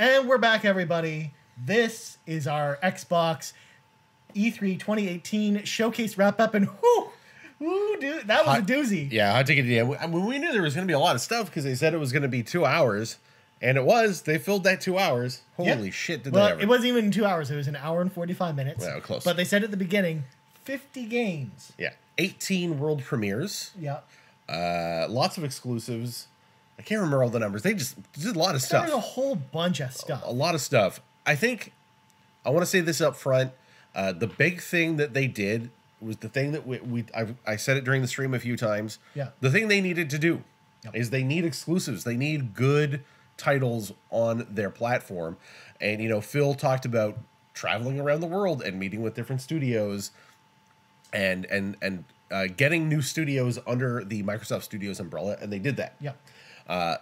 And we're back, everybody. This is our Xbox E3 2018 showcase wrap-up, and dude, that was a doozy. Yeah, hot ticket. Yeah, I mean, we knew there was going to be a lot of stuff because they said it was going to be 2 hours, and it was. They filled that 2 hours. Holy shit, did they ever. It wasn't even 2 hours. It was an hour and 45 minutes. Well, close. But they said at the beginning, 50 games. Yeah, 18 world premieres. Yeah. Lots of exclusives. I can't remember all the numbers. They just did a lot of stuff. There was a whole bunch of stuff. A lot of stuff. I think, I want to say this up front. The big thing that they did was the thing that I said it during the stream a few times. Yeah. The thing they needed to do is they need exclusives. They need good titles on their platform. And, you know, Phil talked about traveling around the world and meeting with different studios and getting new studios under the Microsoft Studios umbrella. And they did that. Yeah.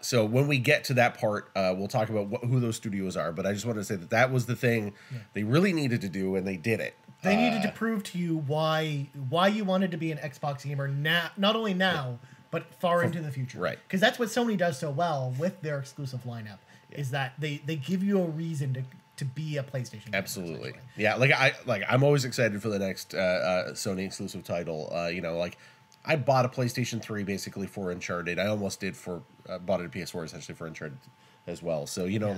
So when we get to that part, we'll talk about who those studios are. But I just wanted to say that was the thing they really needed to do, and they did it. They needed to prove to you why you wanted to be an Xbox gamer now, not only now, but far into the future. Right. Because that's what Sony does so well with their exclusive lineup, is that they give you a reason to be a PlayStation gamer. Absolutely. Yeah, I'm always excited for the next Sony exclusive title. You know, like, I bought a PlayStation 3 basically for Uncharted. I almost did bought it a PS4 essentially for Uncharted as well. So, you know,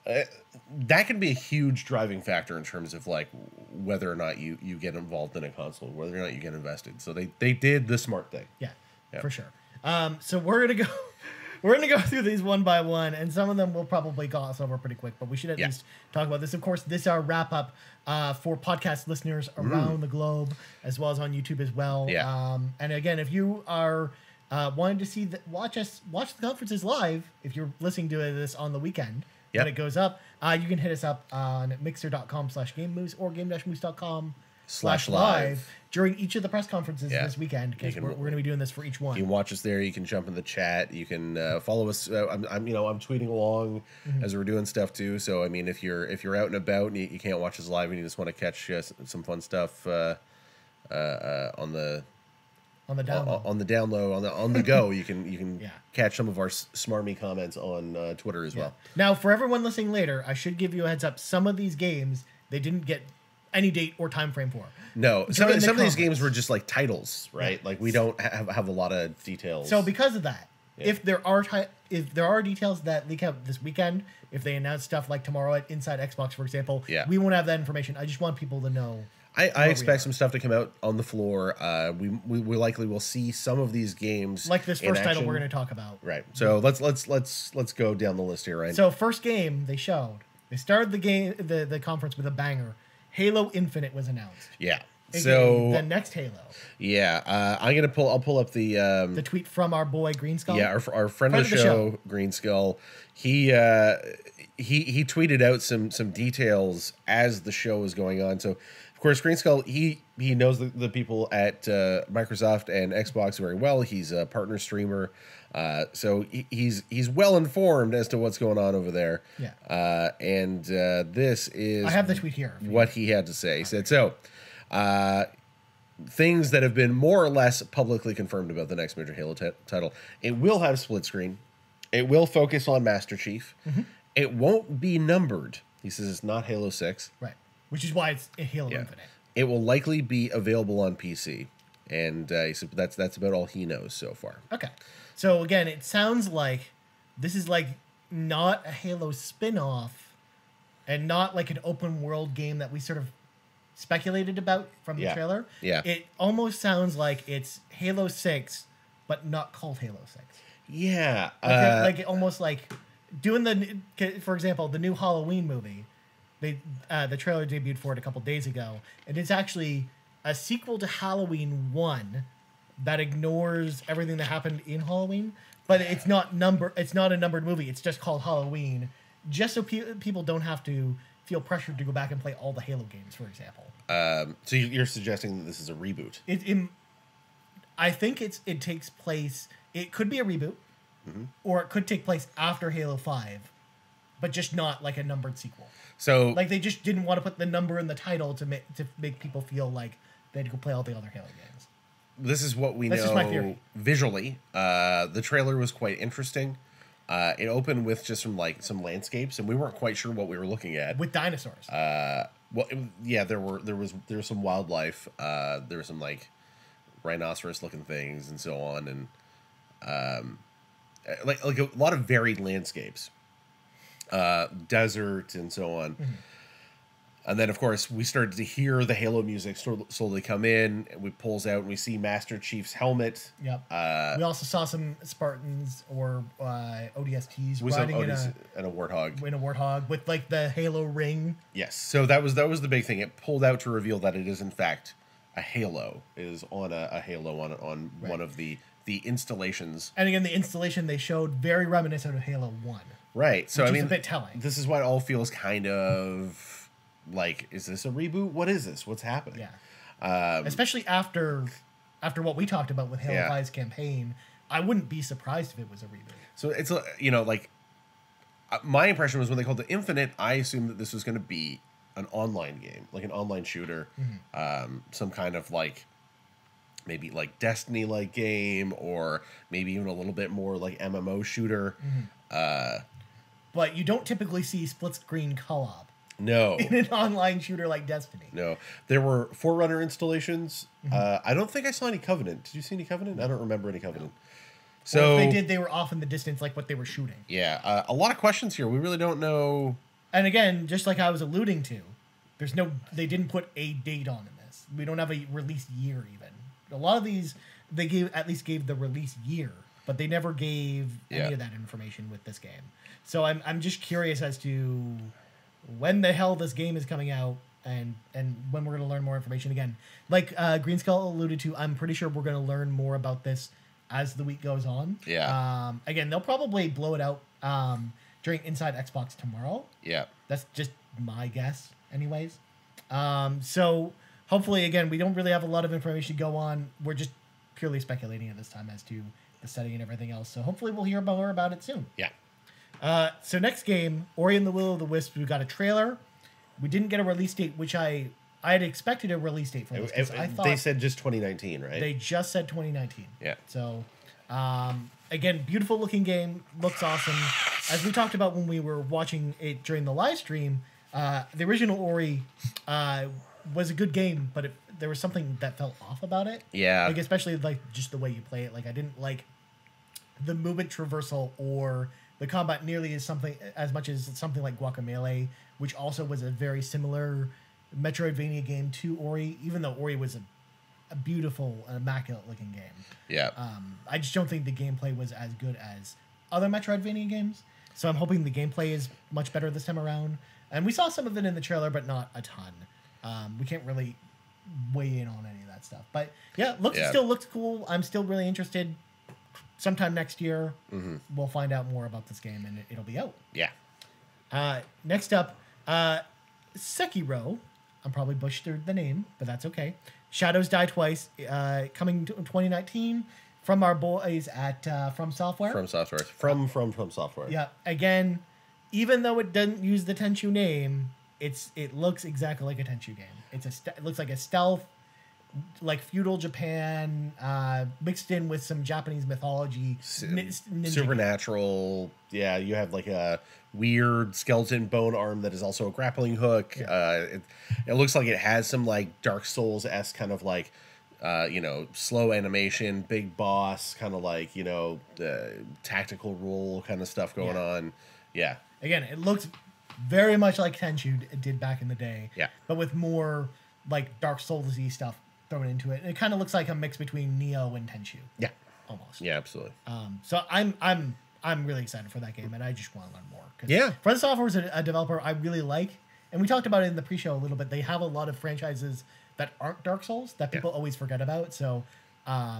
that can be a huge driving factor in terms of, like, whether or not you get involved in a console, whether or not you get invested. So they did the smart thing. Yeah, for sure. So we're gonna go through these one by one, and some of them we'll probably gloss over pretty quick, but we should at least talk about this. Of course, this is our wrap up for podcast listeners around the globe, as well as on YouTube as well. Yeah. And again, if you are wanting to see watch the conferences live, if you're listening to this on the weekend when it goes up, you can hit us up on mixer.com/gamemoose or game-moose.com/live during each of the press conferences this weekend, because we're going to be doing this for each one. You can watch us there. You can jump in the chat. You can follow us. I'm tweeting along as we're doing stuff too. So I mean, if you're out and about and you can't watch us live and you just want to catch some fun stuff on the down low, on the go, you can catch some of our smarmy comments on Twitter as well. Now, for everyone listening later, I should give you a heads up. Some of these games they didn't get any date or time frame for. No, some of these games were just like titles, right? Yeah. Like we don't have a lot of details. So because of that, if there are details that leak out this weekend, if they announce stuff like tomorrow at Inside Xbox, for example, we won't have that information. I just want people to know. I expect some stuff to come out on the floor. We likely will see some of these games, like this first title we're going to talk about. Right. So let's go down the list here, right? So first game they showed. They started the conference with a banger. Halo Infinite was announced. Yeah. So the next Halo. Yeah. I'll pull up the tweet from our boy Green Skull. Yeah, our friend of the show, Green Skull. He tweeted out some details as the show was going on. So of course, Green Skull, he knows the people at Microsoft and Xbox very well. He's a partner streamer, so he's well informed as to what's going on over there. Yeah. And this is I have the tweet here. What he had to say. He said things that have been more or less publicly confirmed about the next major Halo title. It will have split screen. It will focus on Master Chief. Mm-hmm. It won't be numbered. He says it's not Halo 6. Right. Which is why it's Halo Infinite. It will likely be available on PC, and he said that's about all he knows so far. Okay, so again, it sounds like this is like not a Halo spin-off, and not like an open world game that we sort of speculated about from the trailer. Yeah, it almost sounds like it's Halo 6, but not called Halo 6. Yeah, like almost like doing for example, the new Halloween movie. The trailer debuted for it a couple days ago, and it's actually a sequel to Halloween 1 that ignores everything that happened in Halloween, but it's not a numbered movie. It's just called Halloween, just so people don't have to feel pressured to go back and play all the Halo games, for example. So you're suggesting that this is a reboot? I think it takes place. It could be a reboot, or it could take place after Halo 5, but just not like a numbered sequel. So, like, they just didn't want to put the number in the title to make people feel like they had to go play all the other Halo games. This is what we That's know just my theory. Visually. The trailer was quite interesting. It opened with just some landscapes, and we weren't quite sure what we were looking at. With dinosaurs. Well, yeah, there was some wildlife. There were some like rhinoceros looking things and so on, and like a lot of varied landscapes, desert and so on. Mm-hmm. And then, of course, we started to hear the Halo music slowly come in. And we pulls out and we see Master Chief's helmet. Yep. We also saw some Spartans or ODSTs riding in a Warthog. In a Warthog with like the Halo ring. Yes. So that was the big thing. It pulled out to reveal that it is in fact a Halo. It is on a Halo on right. One of the installations. And again, the installation they showed very reminiscent of Halo 1. Right. So which I mean, is a bit telling. This is why it all feels kind of. Like, is this a reboot? What is this? What's happening? Yeah. Especially after what we talked about with Halo 5's campaign, I wouldn't be surprised if it was a reboot. So it's, like, my impression was when they called it Infinite, I assumed that this was going to be an online game, like an online shooter, some kind of, like, maybe, like, Destiny-like game, or maybe even a little bit more, like, MMO shooter. But you don't typically see split-screen co-op. No. In an online shooter like Destiny. No. There were Forerunner installations. I don't think I saw any Covenant. Did you see any Covenant? I don't remember any Covenant. No. So if they did, they were off in the distance like what they were shooting. Yeah. A lot of questions here. We really don't know. And again, just like I was alluding to, they didn't put a date on in this. We don't have a release year even. A lot of these, they at least gave the release year, but they never gave any of that information with this game. So I'm just curious as to when the hell this game is coming out and when we're going to learn more information again. Like Green Skull alluded to, I'm pretty sure we're going to learn more about this as the week goes on. Yeah. Again, they'll probably blow it out during Inside Xbox tomorrow. Yeah. That's just my guess anyways. So hopefully, again, we don't really have a lot of information to go on. We're just purely speculating at this time as to the setting and everything else. So hopefully we'll hear more about it soon. Yeah. So next game, Ori and the Will of the Wisps, we got a trailer. We didn't get a release date, which I had expected a release date for this. I thought they said just 2019, right? They just said 2019. Yeah. So, again, beautiful looking game. Looks awesome. As we talked about when we were watching it during the live stream, the original Ori was a good game, but there was something that felt off about it. Yeah. Like, especially like just the way you play it. Like, I didn't like the movement traversal or the combat nearly as much as something like Guacamelee, which also was a very similar Metroidvania game to Ori, even though Ori was a beautiful, immaculate-looking game. Yeah. I just don't think the gameplay was as good as other Metroidvania games, so I'm hoping the gameplay is much better this time around. And we saw some of it in the trailer, but not a ton. We can't really weigh in on any of that stuff. But yeah, still looks cool. I'm still really interested. Sometime next year, we'll find out more about this game, and it'll be out. Yeah. Next up, Sekiro. I'm probably butchered the name, but that's okay. Shadows Die Twice, coming to 2019 from our boys at From Software. From Software. Yeah. Again, even though it doesn't use the Tenchu name, it looks exactly like a Tenchu game. It looks like a stealth, like feudal Japan, mixed in with some Japanese mythology, supernatural. Yeah, you have like a weird skeleton bone arm that is also a grappling hook. Yeah. It looks like it has some like Dark Souls-esque kind of like, slow animation, big boss, kind of like, the tactical role kind of stuff going on. Yeah. Again, it looks very much like Tenchu did back in the day. Yeah. But with more like Dark Souls-y stuff thrown into it. It kind of looks like a mix between Neo and Tenchu. Yeah. Almost. Yeah, absolutely. So I'm really excited for that game, and I just want to learn more. Yeah. From Software is a developer I really like, and we talked about it in the pre-show a little bit. They have a lot of franchises that aren't Dark Souls that people always forget about. So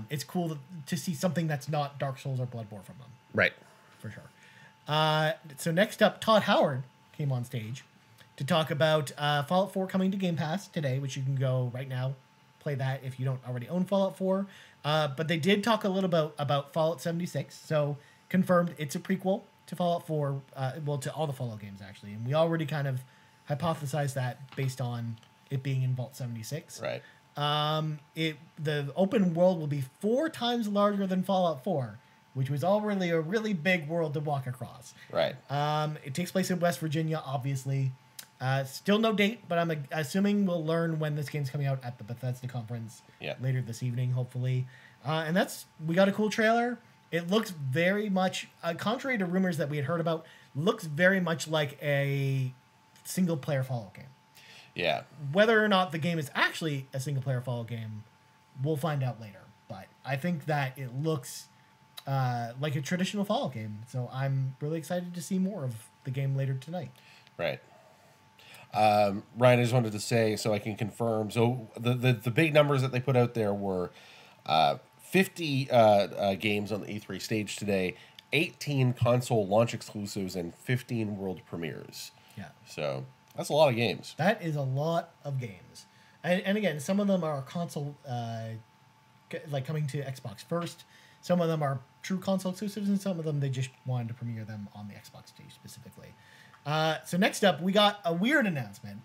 it's cool to see something that's not Dark Souls or Bloodborne from them. Right. For sure. So next up, Todd Howard came on stage to talk about Fallout 4 coming to Game Pass today, which you can go right now. Play that if you don't already own Fallout 4. But they did talk a little about Fallout 76. So confirmed it's a prequel to Fallout 4. To all the Fallout games, actually. And we already kind of hypothesized that based on it being in Vault 76. Right. The open world will be 4 times larger than Fallout 4. which was already a really big world to walk across. Right. It takes place in West Virginia, obviously. Still no date, but I'm assuming we'll learn when this game's coming out at the Bethesda conference later this evening, hopefully. And we got a cool trailer. It looks very much, contrary to rumors that we had heard about, looks very much like a single-player Fallout game. Yeah. Whether or not the game is actually a single-player Fallout game, we'll find out later. But I think that it looks like a traditional Fallout game. So I'm really excited to see more of the game later tonight. Right. Ryan, I just wanted to say, so I can confirm. So the big numbers that they put out there were 50 games on the E3 stage today, 18 console launch exclusives, and 15 world premieres. Yeah. So that's a lot of games. That is a lot of games. And again, some of them are console, like coming to Xbox first. Some of them are true console exclusives, and some of them they just wanted to premiere them on the Xbox stage specifically. So next up, we got a weird announcement,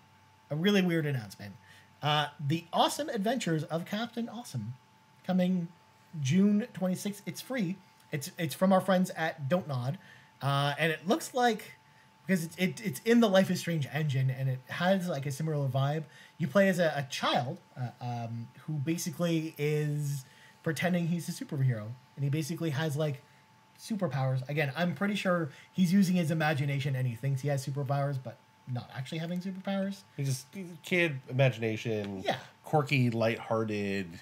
a really weird announcement. The Awesome Adventures of Captain Awesome, coming June 26th. It's free. It's from our friends at Don't Nod, and it looks like, because it's in the Life is Strange engine, and it has like a similar vibe. You play as a child who basically is pretending he's a superhero, and he basically has like superpowers. Again, I'm pretty sure he's using his imagination and he thinks he has superpowers, but not actually having superpowers. He's a kid imagination. Yeah. Quirky, lighthearted,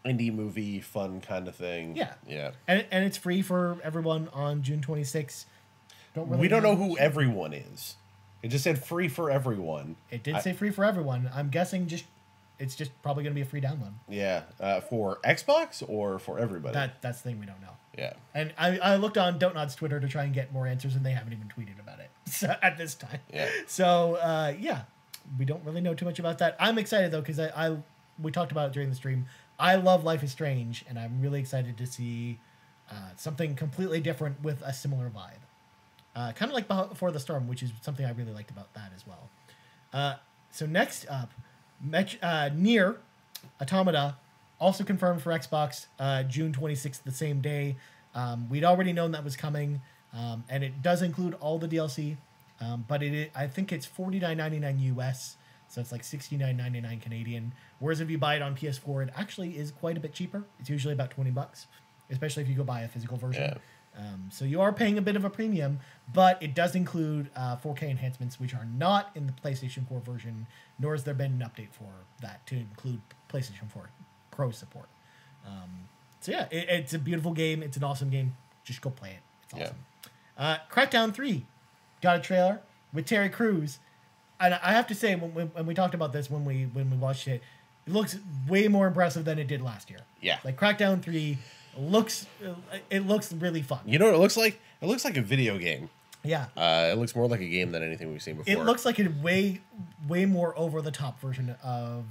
indie movie, fun kind of thing. Yeah. Yeah. And it's free for everyone on June 26th. We don't know who everyone is. It just said free for everyone. It did say free for everyone. I'm guessing it's just probably going to be a free download. Yeah. For Xbox or for everybody? That's the thing we don't know. Yeah. And I looked on Don't Nod's Twitter to try and get more answers, and they haven't even tweeted about it at this time. Yeah. So, we don't really know too much about that. I'm excited, though, because we talked about it during the stream. I love Life is Strange, and I'm really excited to see something completely different with a similar vibe. Kind of like Before the Storm, which is something I really liked about that as well. So next up, Nier Automata, also confirmed for Xbox June 26th, the same day. We'd already known that was coming, and it does include all the DLC, but I think it's $49.99 US, so it's like $69.99 Canadian. Whereas if you buy it on PS4, it actually is quite a bit cheaper. It's usually about $20, especially if you go buy a physical version. Yeah. So you are paying a bit of a premium, but it does include 4K enhancements, which are not in the PlayStation 4 version, nor has there been an update for that to include PlayStation 4 Pro support. So yeah, it's a beautiful game. It's an awesome game. Just go play it. It's awesome. Crackdown 3 got a trailer with Terry Crews. And I have to say, when we talked about this, when we watched it, it looks way more impressive than it did last year. Yeah. Like Crackdown 3 looks really fun. You know what it looks like? It looks like a video game. Yeah. It looks more like a game than anything we've seen before. It looks like a way more over the top version of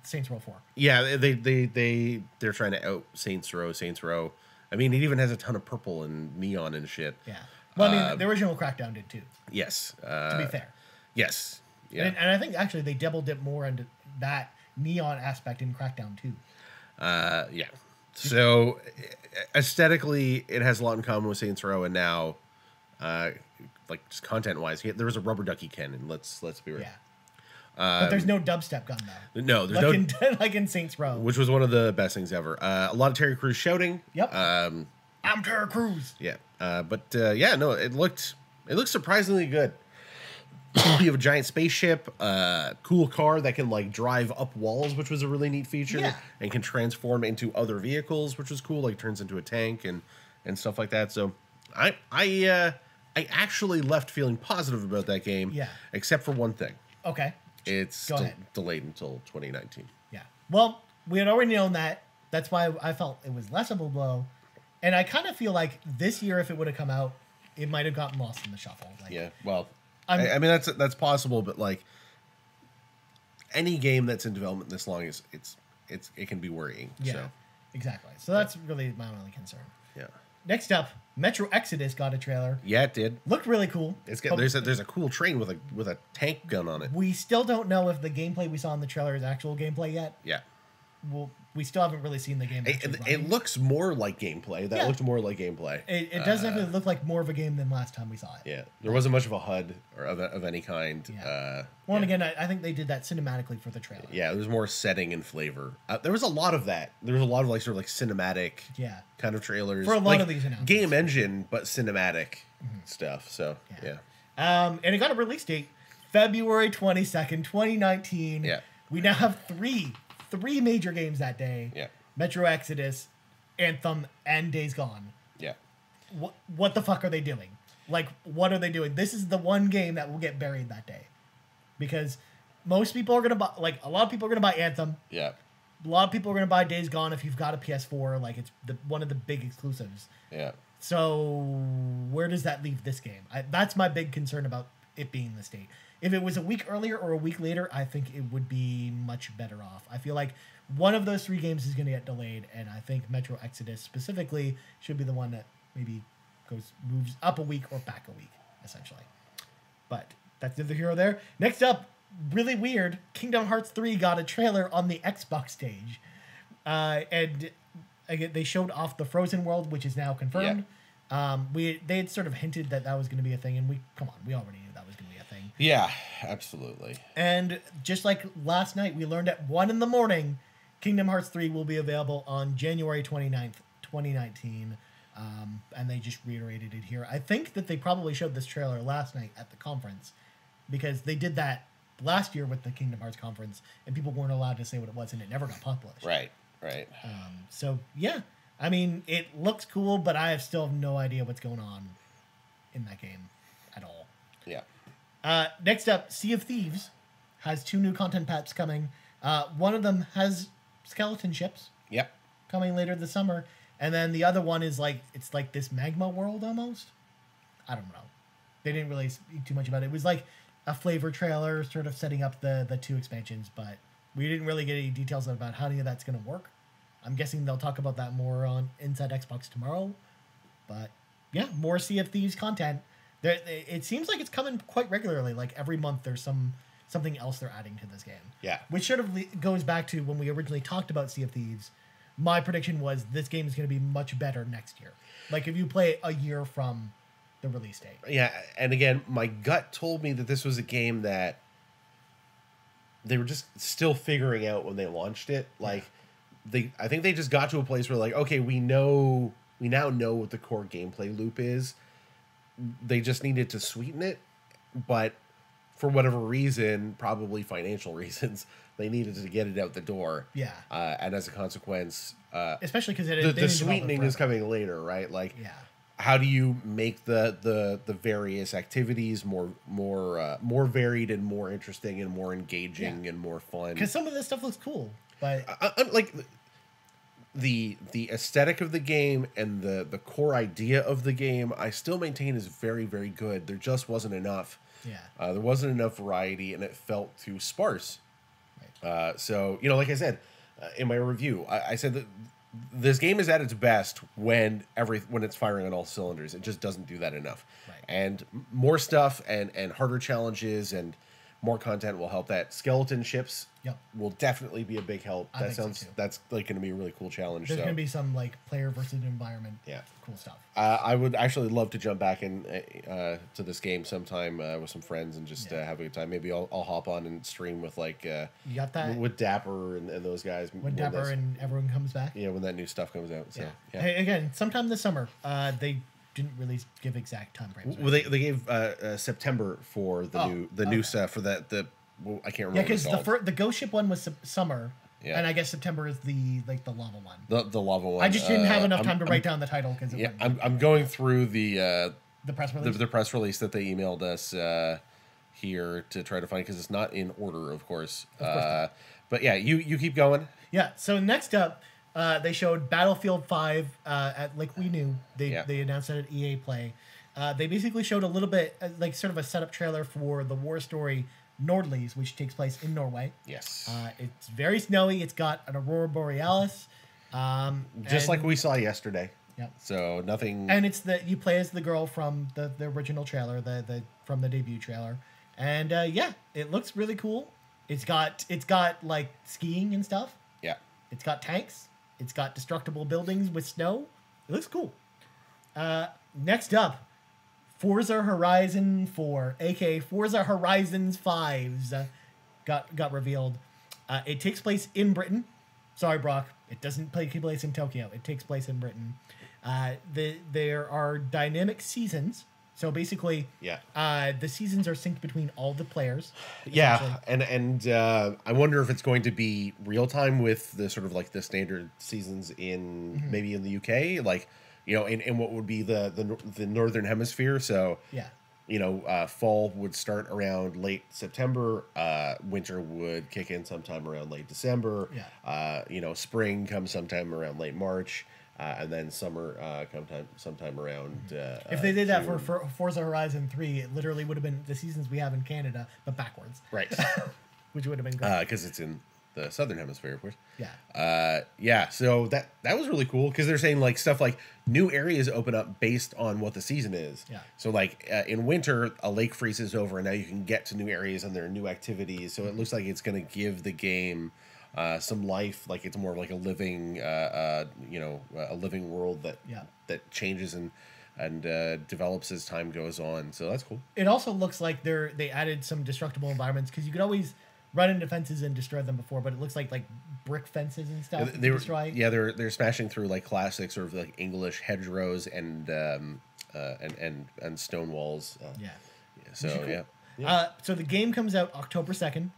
Saints Row 4. Yeah, they're trying to out Saints Row. I mean, it even has a ton of purple and neon and shit. Yeah. Well, I mean, the original Crackdown did too. Yes. To be fair. Yes. Yeah. And I think actually they double dip more into that neon aspect in Crackdown 2. Yeah. So aesthetically, it has a lot in common with Saints Row, and now, like just content wise, there was a rubber ducky cannon. Let's be real. Yeah. But there's no dubstep gun though. No, there's like in Saints Row, which was one of the best things ever. A lot of Terry Crews shouting. Yep. I'm Terry Crews. Yeah. No, it looked surprisingly good. You have a giant spaceship, cool car that can like drive up walls, which was a really neat feature, and can transform into other vehicles, which was cool. Like turns into a tank and stuff like that. So I actually left feeling positive about that game. Yeah. Except for one thing. Okay. It's delayed until 2019. Yeah. Well, we had already known that. That's why I felt it was less of a blow. And I kind of feel like this year, if it would have come out, it might have gotten lost in the shuffle. Like, yeah. Well, I mean that's possible, but like any game that's in development this long it can be worrying. Yeah. So. Exactly. So that's really my only concern. Yeah. Next up, Metro Exodus got a trailer. Yeah, it did. Looked really cool. There's a cool train with a tank gun on it. We still don't know if the gameplay we saw in the trailer is actual gameplay yet. Yeah. Well, we still haven't really seen the game. It looks more like gameplay. That looked more like gameplay. It does definitely look like more of a game than last time we saw it. Yeah, there wasn't much of a HUD or of any kind. Yeah. And again, I think they did that cinematically for the trailer. Yeah, there was more setting and flavor. There was a lot of that. There was a lot of like sort of like cinematic kind of trailers. For a lot of these announcements. Game engine, but cinematic stuff. So, yeah. And it got a release date, February 22nd, 2019. Yeah. We now have three major games that day. Yeah. Metro Exodus, Anthem, and Days Gone. Yeah. What the fuck are they doing? Like, what are they doing? This is the one game that will get buried that day. Because most people are going to buy, like, a lot of people are going to buy Anthem. Yeah. A lot of people are going to buy Days Gone if you've got a PS4. Like, it's one of the big exclusives. Yeah. So, where does that leave this game? That's my big concern about it being this date. If it was a week earlier or a week later, I think it would be much better off. I feel like one of those three games is going to get delayed, and I think Metro Exodus specifically should be the one that maybe moves up a week or back a week, essentially. But that's neither here nor there. Next up, really weird, Kingdom Hearts 3 got a trailer on the Xbox stage. And again, they showed off the Frozen World, which is now confirmed. Yeah. They had sort of hinted that was going to be a thing, and we already knew that was going to be a thing. Yeah, absolutely. And just like last night, we learned at 1 a.m, Kingdom Hearts 3 will be available on January 29th, 2019. And they just reiterated it here. I think that they probably showed this trailer last night at the conference because they did that last year with the Kingdom Hearts conference, and people weren't allowed to say what it was, and it never got published. Right. So, yeah. I mean, it looks cool, but I still have no idea what's going on in that game at all. Yeah. Next up, Sea of Thieves has 2 new content packs coming. One of them has skeleton ships. Yep. Coming later this summer. And then the other one is it's like this magma world almost. I don't know. They didn't really speak too much about it. It was like a flavor trailer sort of setting up the 2 expansions, but we didn't really get any details about how any of that's going to work. I'm guessing they'll talk about that more on Inside Xbox tomorrow. But yeah, more Sea of Thieves content. It seems like it's coming quite regularly. Like every month there's something else they're adding to this game. Yeah. Which sort of goes back to when we originally talked about Sea of Thieves. My prediction was this game is going to be much better next year. Like if you play it a year from the release date. Yeah, and again, my gut told me that this was a game that they were just still figuring out when they launched it. Like I think they just got to a place where like, okay, we now know what the core gameplay loop is. They just needed to sweeten it, but for whatever reason, probably financial reasons, they needed to get it out the door. Yeah. And as a consequence, especially because the sweetening is coming later, right? Like, how do you make the various activities more varied and more interesting and more engaging and more fun? Because some of this stuff looks cool, but like the aesthetic of the game and the core idea of the game, I still maintain is very, very good. There just wasn't enough. Yeah. There wasn't enough variety, and it felt too sparse. Right. So, like I said in my review, I said that this game is at its best when it's firing on all cylinders. It just doesn't do that enough. Right. And more stuff and harder challenges and more content will help that. Skeleton ships will definitely be a big help. That's like going to be a really cool challenge. There's going to be some like player versus environment. Yeah. Cool stuff. I would actually love to jump back in to this game sometime with some friends and just have a good time. Maybe I'll hop on and stream with like you got that with Dapper and those guys. When Dapper and everyone comes back. Yeah, when that new stuff comes out. So yeah. Hey, again, sometime this summer. They didn't really give exact time frames. Well, they gave September for the new stuff for that I can't remember. Yeah, because the Ghost Ship one was summer. Yeah. And I guess September is the lava one. The lava one. I just didn't have enough time to write down the title because I'm going through the press release. The press release that they emailed us here to try to find because it's not in order, of course. But yeah, you keep going. Yeah. So next up, they showed Battlefield 5 at like we knew they announced it at EA Play. They basically showed a little bit like sort of a setup trailer for the war story Nordlys, which takes place in Norway. Yes. It's very snowy. It's got an aurora borealis. Just like we saw yesterday. Yep. So nothing. And it's you play as the girl from the original trailer, from the debut trailer, and it looks really cool. It's got like skiing and stuff. Yeah. It's got tanks. It's got destructible buildings with snow. It looks cool. Next up, Forza Horizon 4, aka Forza Horizons 5s, got revealed. It takes place in Britain. Sorry, Brock. It doesn't take place in Tokyo. It takes place in Britain. There are dynamic seasons. So basically, the seasons are synced between all the players. Yeah, and I wonder if it's going to be real time with the sort of like the standard seasons in maybe in the UK, like in what would be the northern hemisphere. So fall would start around late September. Winter would kick in sometime around late December. Spring comes sometime around late March. And then summer sometime around. If they did that for Forza Horizon 3, it literally would have been the seasons we have in Canada, but backwards. Right. Which would have been great. Because it's in the southern hemisphere, of course. Yeah. So that was really cool because they're saying like stuff like new areas open up based on what the season is. Yeah. So like in winter, a lake freezes over, and now you can get to new areas and there are new activities. So it looks like it's going to give the game some life, like it's more of like a living, a living world that changes and develops as time goes on. So that's cool. It also looks like they added some destructible environments because you could always run into fences and destroy them before, but it looks like brick fences and stuff. They're smashing through like classic sort of like English hedgerows and stone walls. So so the game comes out October 2nd.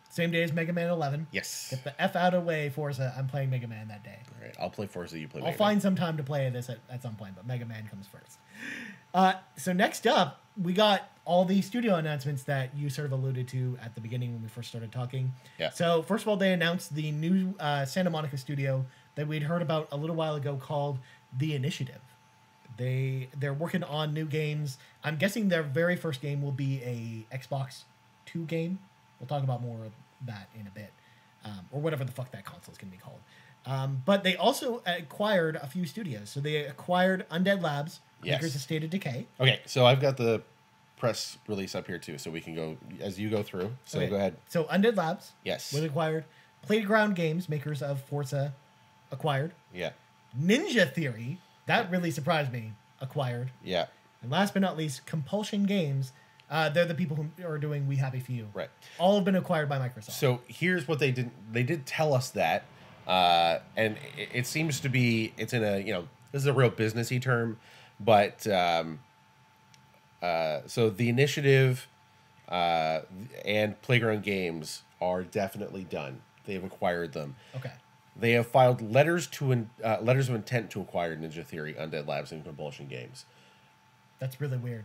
Same day as Mega Man 11. Yes. Get the F out of the way, Forza. I'm playing Mega Man that day. All right. I'll play Forza, you play I'll Mega find Man. some time to play this at some point, but Mega Man comes first. So next up, we got all the studio announcements that you sort of alluded to at the beginning when we first started talking. Yeah. So first of all, they announced the new Santa Monica studio that we'd heard about a little while ago called The Initiative. They're working on new games. I'm guessing their very first game will be a Xbox 2 game. We'll talk about more of that in a bit, or whatever the fuck that console is going to be called. But they also acquired a few studios. So they acquired Undead Labs, makers of State of Decay. Okay, so I've got the press release up here too, so we can go as you go through. So go ahead. So Undead Labs, yes, was acquired. Playground Games, makers of Forza, acquired. Yeah. Ninja Theory, that really surprised me, acquired. Yeah. And last but not least, Compulsion Games. They're the people who are doing We Happy Few. Right. All have been acquired by Microsoft. So here's what they did. They did tell us that, and it seems to be, it's in a, this is a real businessy term, but so the Initiative and Playground Games are definitely done. They've acquired them. Okay. They have filed letters of intent to acquire Ninja Theory, Undead Labs, and Compulsion Games. That's really weird.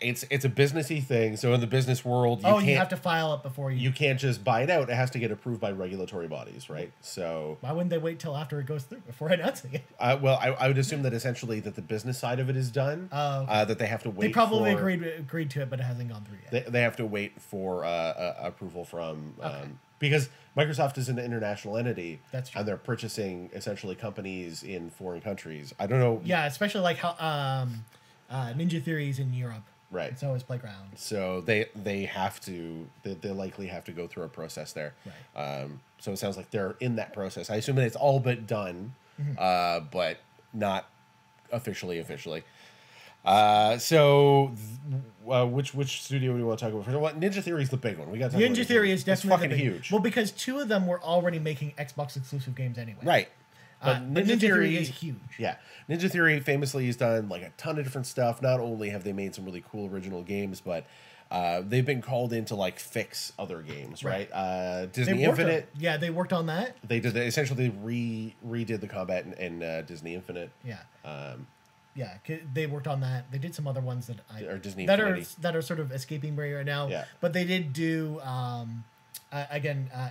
It's a businessy thing. So in the business world, you have to file it before you can't just buy it out. It has to get approved by regulatory bodies, right? So why wouldn't they wait till after it goes through before announcing it? Well, I would assume that essentially that the business side of it is done. Okay. That they have to wait. They probably agreed to it, but it hasn't gone through yet. They have to wait for approval from because Microsoft is an international entity. That's true. And they're purchasing essentially companies in foreign countries. I don't know. Yeah, especially like how Ninja Theory is in Europe. Right. So is Playground. So they have to they likely have to go through a process there. Right. So it sounds like they're in that process. I assume that it's all but done, but not officially. Which studio do we want to talk about first? Well, Ninja Theory is the big one. We got Ninja Theory is definitely fucking huge. Well, because two of them were already making Xbox exclusive games anyway. Right. But Ninja Theory is huge. Yeah. Ninja Theory famously has done like a ton of different stuff. Not only have they made some really cool original games, but they've been called in to like fix other games, right? Disney Infinite. They worked on that. They did essentially redid the combat in Disney Infinite. Yeah. They worked on that. They did some other ones or Disney that Infinity. are sort of escaping me right now. Yeah. But they did do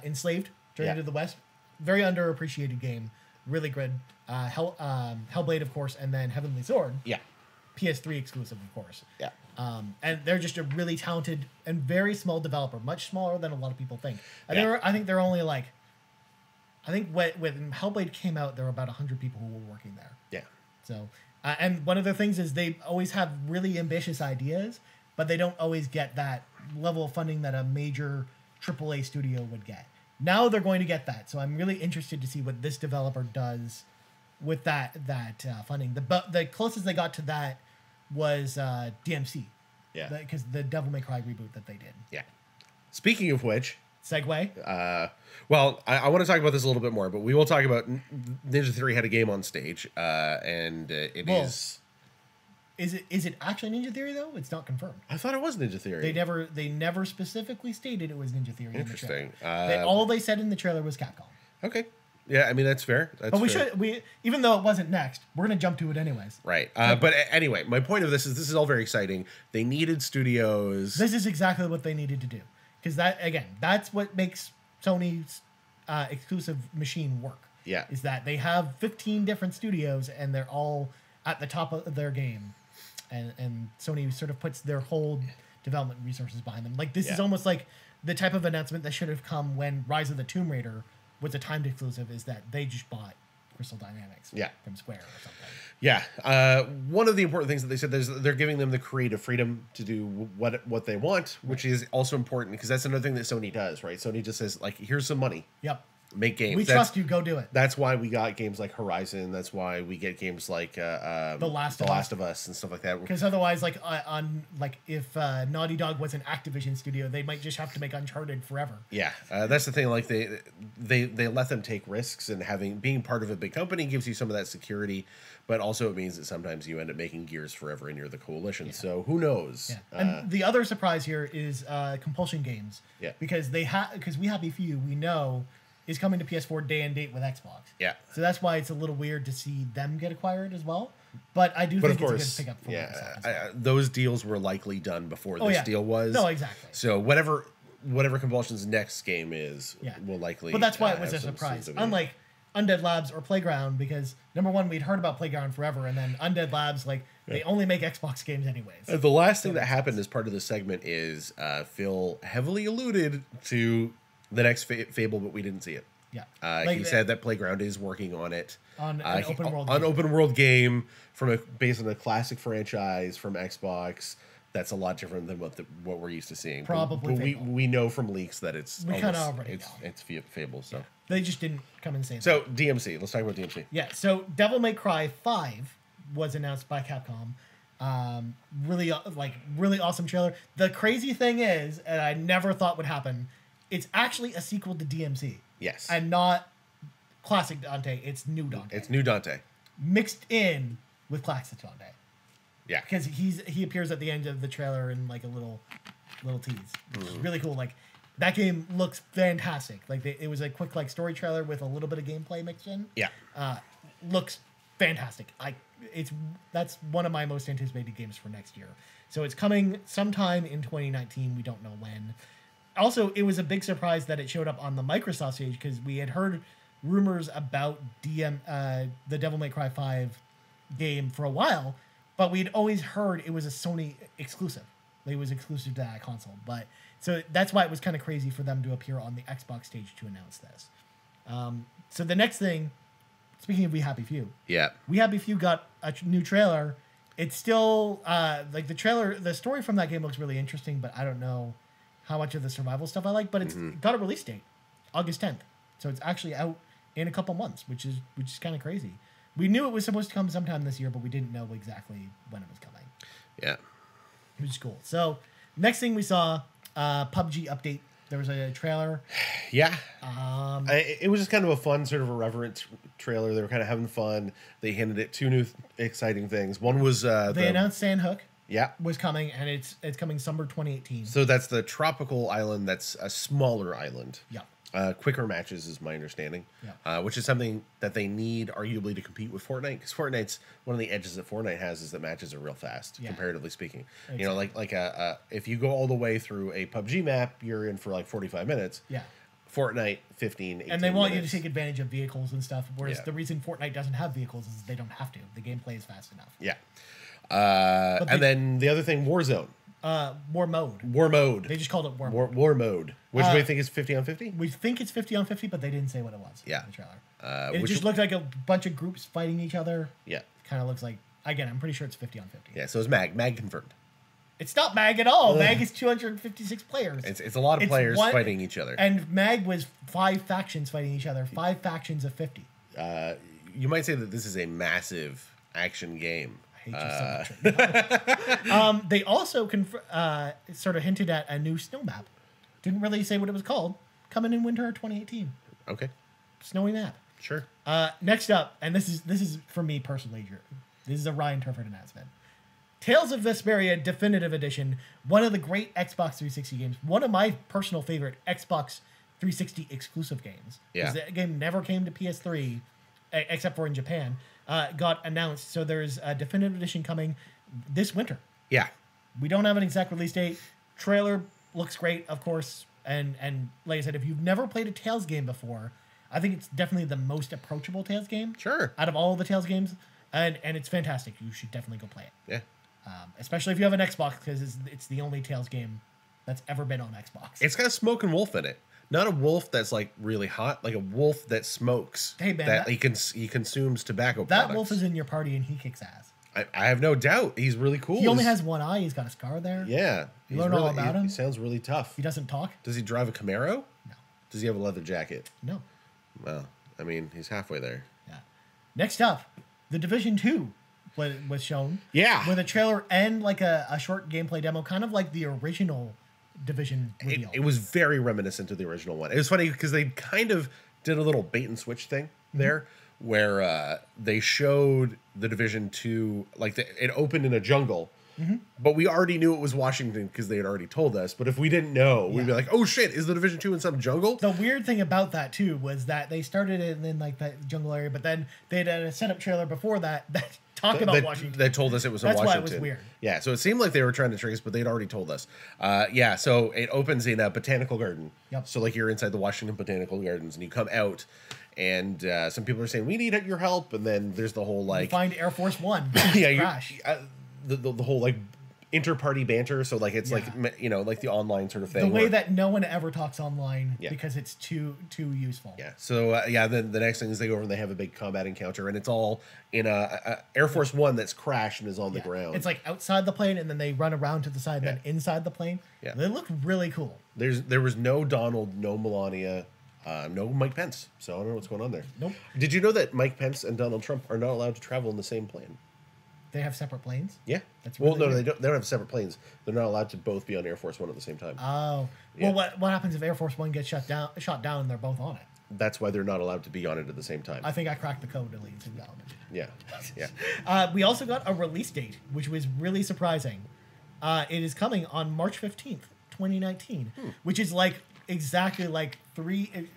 Enslaved, Journey to the West. Very underappreciated game. Really good. Hellblade, of course, and then Heavenly Sword. Yeah. PS3 exclusive, of course. Yeah. And they're just a really talented and very small developer, much smaller than a lot of people think. I think they're only like, when Hellblade came out, there were about 100 people who were working there. Yeah. So, and one of the things is they always have really ambitious ideas, but they don't always get that level of funding that a major AAA studio would get. Now they're going to get that. So I'm really interested to see what this developer does with that funding. The closest they got to that was DMC. Yeah. Because the Devil May Cry reboot that they did. Yeah. Speaking of which, segue. Well, I want to talk about this a little bit more, but we will talk about Ninja Theory had a game on stage, and it is. Is it actually Ninja Theory though? It's not confirmed. I thought it was Ninja Theory. They never specifically stated it was Ninja Theory. Interesting. All they said in the trailer was Capcom. Okay. Yeah, I mean that's fair. But we even though it wasn't next, we're gonna jump to it anyways. Right. But anyway, my point of this is all very exciting. They needed studios. This is exactly what they needed to do, because that's what makes Sony's exclusive machine work. Yeah. Is that they have 15 different studios and they're all at the top of their game, and Sony sort of puts their whole development resources behind them. Like this is almost like the type of announcement that should have come when Rise of the Tomb Raider was a timed exclusive, is that they just bought Crystal Dynamics from Square or something. Yeah. One of the important things that they said is they're giving them the creative freedom to do what they want, which is also important because that's another thing that Sony does, right? Sony just says, like, here's some money. Yep. Make games. We trust you. Go do it. That's why we got games like Horizon. That's why we get games like The Last of Us and stuff like that. Because otherwise, if Naughty Dog was an Activision studio, they might just have to make Uncharted forever. Yeah, that's the thing. Like they let them take risks, and being part of a big company gives you some of that security, but also it means that sometimes you end up making Gears forever, and you're the coalition. Yeah. So who knows? Yeah. And the other surprise here is Compulsion Games. Yeah. Because We Happy Few, we know, is coming to PS4 day and date with Xbox. Yeah. So that's why it's a little weird to see them get acquired as well. But I do think it's a good pickup for Microsoft. Those deals were likely done before this deal was. No, exactly. So whatever Compulsion's next game is will likely. But that's why it was a surprise. Unlike Undead Labs or Playground, because number one, we'd heard about Playground forever, and then Undead Labs, they only make Xbox games anyways. The last thing that happened as part of this segment is Phil heavily alluded to the next Fable, but we didn't see it. Yeah, he said that Playground is working on it on an open world game based on a classic franchise from Xbox. That's a lot different than what we're used to seeing. Probably, but we know from leaks that it's Fable. So they just didn't come and say that. So DMC, let's talk about DMC. Yeah, so Devil May Cry 5 was announced by Capcom. Really awesome trailer. The crazy thing is, and I never thought would happen, it's actually a sequel to DMC. Yes. And not classic Dante, it's new Dante. It's new Dante. Mixed in with classic Dante. Yeah. Because he appears at the end of the trailer in like a little tease. Which is really cool. Like that game looks fantastic. Like it was a quick story trailer with a little bit of gameplay mixed in. Yeah. Looks fantastic. That's one of my most anticipated games for next year. So it's coming sometime in 2019. We don't know when. Also, it was a big surprise that it showed up on the Microsoft stage, because we had heard rumors about the Devil May Cry 5 game for a while, but we'd always heard it was a Sony exclusive. It was exclusive to that console. But so that's why it was kind of crazy for them to appear on the Xbox stage to announce this. So the next thing, speaking of We Happy Few, We Happy Few got a new trailer. It's still the story from that game looks really interesting, but I don't know how much of the survival stuff I like. But it's got a release date, August 10th, so it's actually out in a couple months, which is kind of crazy. We knew it was supposed to come sometime this year, but we didn't know exactly when it was coming. Yeah, which is cool. So next thing we saw, PUBG update. There was a trailer. Yeah. It was just kind of a fun, sort of irreverent trailer. They were kind of having fun. They hinted at two new exciting things. One was they announced Sandhook. Yeah. Was coming, and it's coming summer 2018. So that's the tropical island. That's a smaller island. Yeah. Quicker matches is my understanding. Yeah. Which is something that they need arguably to compete with Fortnite, because Fortnite's one of the edges that Fortnite has is that matches are real fast, comparatively speaking. Exactly. You know, if you go all the way through a PUBG map, you're in for 45 minutes. Yeah. Fortnite 15 18 and they want minutes. You to take advantage of vehicles and stuff, whereas the reason Fortnite doesn't have vehicles is they don't have to. The gameplay is fast enough. Yeah. And then the other thing, Warzone. War mode. War mode. They just called it war mode. War mode. Which we think is 50 on 50? We think it's 50 on 50, but they didn't say what it was in the trailer. It just looked like a bunch of groups fighting each other. Yeah. Kind of looks like, again, I'm pretty sure it's 50 on 50. Yeah, so it's Mag. Mag confirmed. It's not MAG at all. MAG is 256 players. It's a lot of players fighting each other. And MAG was 5 factions fighting each other. 5 factions of 50. You might say that this is a massive action game. I hate you so much right now. They also sort of hinted at a new snow map. Didn't really say what it was called. Coming in winter of 2018. Okay. Snowy map. Sure. Next up, and this is for me personally, this is a Ryan Turford announcement. Tales of Vesperia Definitive Edition, one of the great Xbox 360 games, one of my personal favorite Xbox 360 exclusive games. Yeah. The game never came to PS3, except for in Japan, got announced. So there's a Definitive Edition coming this winter. Yeah. We don't have an exact release date. Trailer looks great, of course. And like I said, if you've never played a Tales game before, I think it's definitely the most approachable Tales game. Sure. Out of all the Tales games. And it's fantastic. You should definitely go play it. Yeah. Especially if you have an Xbox, because it's the only Tales game that's ever been on Xbox. It's got a smoking wolf in it. Not a wolf that's like really hot, like a wolf that smokes. Hey man, that he consumes tobacco that products. wolf is in your party and he kicks ass. I have no doubt. He's really cool. He only has one eye. He's got a scar there. Yeah. You learn all about him. He sounds really tough. He doesn't talk. Does he drive a Camaro? No. Does he have a leather jacket? No. Well, I mean, he's halfway there. Yeah. Next up, The Division 2 was shown. Yeah. With a trailer and like a short gameplay demo, kind of like the original Division reveal. It was very reminiscent of the original one. It was funny because they kind of did a little bait and switch thing there, where they showed the Division 2, like it opened in a jungle, but we already knew it was Washington because they had already told us. But if we didn't know, we'd be like, "Oh shit, is the Division 2 in some jungle?" The weird thing about that too was that they started it in like that jungle area, but then they had a setup trailer before that talk about Washington. They told us it was in That's Washington. why it was weird. Yeah, so it seemed like they were trying to trick us, but they'd already told us. Yeah, so it opens in a botanical garden. Yep. So like you're inside the Washington Botanical Gardens, and you come out, and some people are saying we need your help, and then there's the whole like You find Air Force One. yeah, Crash. the whole like inter-party banter. So like it's like like the online sort of thing. The way that no one ever talks online because it's too useful. Yeah. So then the next thing is they go over and they have a big combat encounter, and it's all in a Air Force One that's crashed and is on the ground. It's like outside the plane, and then they run around to the side, and then inside the plane. Yeah. They look really cool. There was no Donald, no Melania, no Mike Pence. So I don't know what's going on there. Nope. Did you know that Mike Pence and Donald Trump are not allowed to travel in the same plane? They have separate planes. Yeah. That's well, really no, weird. they don't have separate planes. They're not allowed to both be on Air Force One at the same time. Oh. Yeah. Well, what happens if Air Force One gets shot down and they're both on it? That's why they're not allowed to be on it at the same time. I think I cracked the code to lead to development. Yeah. Yeah. We also got a release date, which was really surprising. It is coming on March 15th, 2019, which is like exactly like 3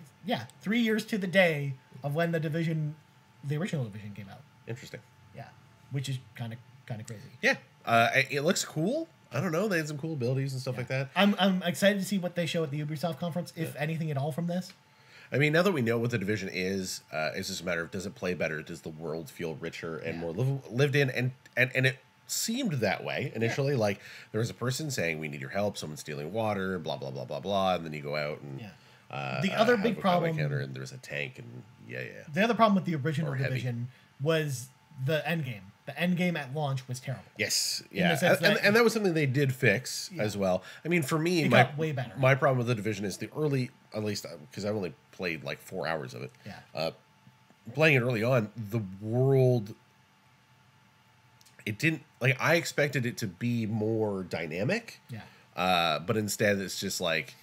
years to the day of when the original Division came out. Interesting. Yeah, which is kind of crazy. Yeah. It looks cool. I don't know. They had some cool abilities and stuff like that. I'm excited to see what they show at the Ubisoft conference, if anything at all from this. I mean, now that we know what the Division is, it's just a matter of does it play better? Does the world feel richer and more lived in? And it seemed that way initially. Yeah. Like there was a person saying, "We need your help. Someone's stealing water." Blah blah blah blah blah. And then you go out and the other big problem, and there was a tank and The other problem with the original Division was the end game. The end game at launch was terrible. Yes, yeah, and that was something they did fix as well. I mean, for me, it got way better. My problem with the Division is the early, at least because I've only played like 4 hours of it. Yeah. Playing it early on, the world, it didn't like I expected it to be more dynamic. Yeah. But instead, it's just like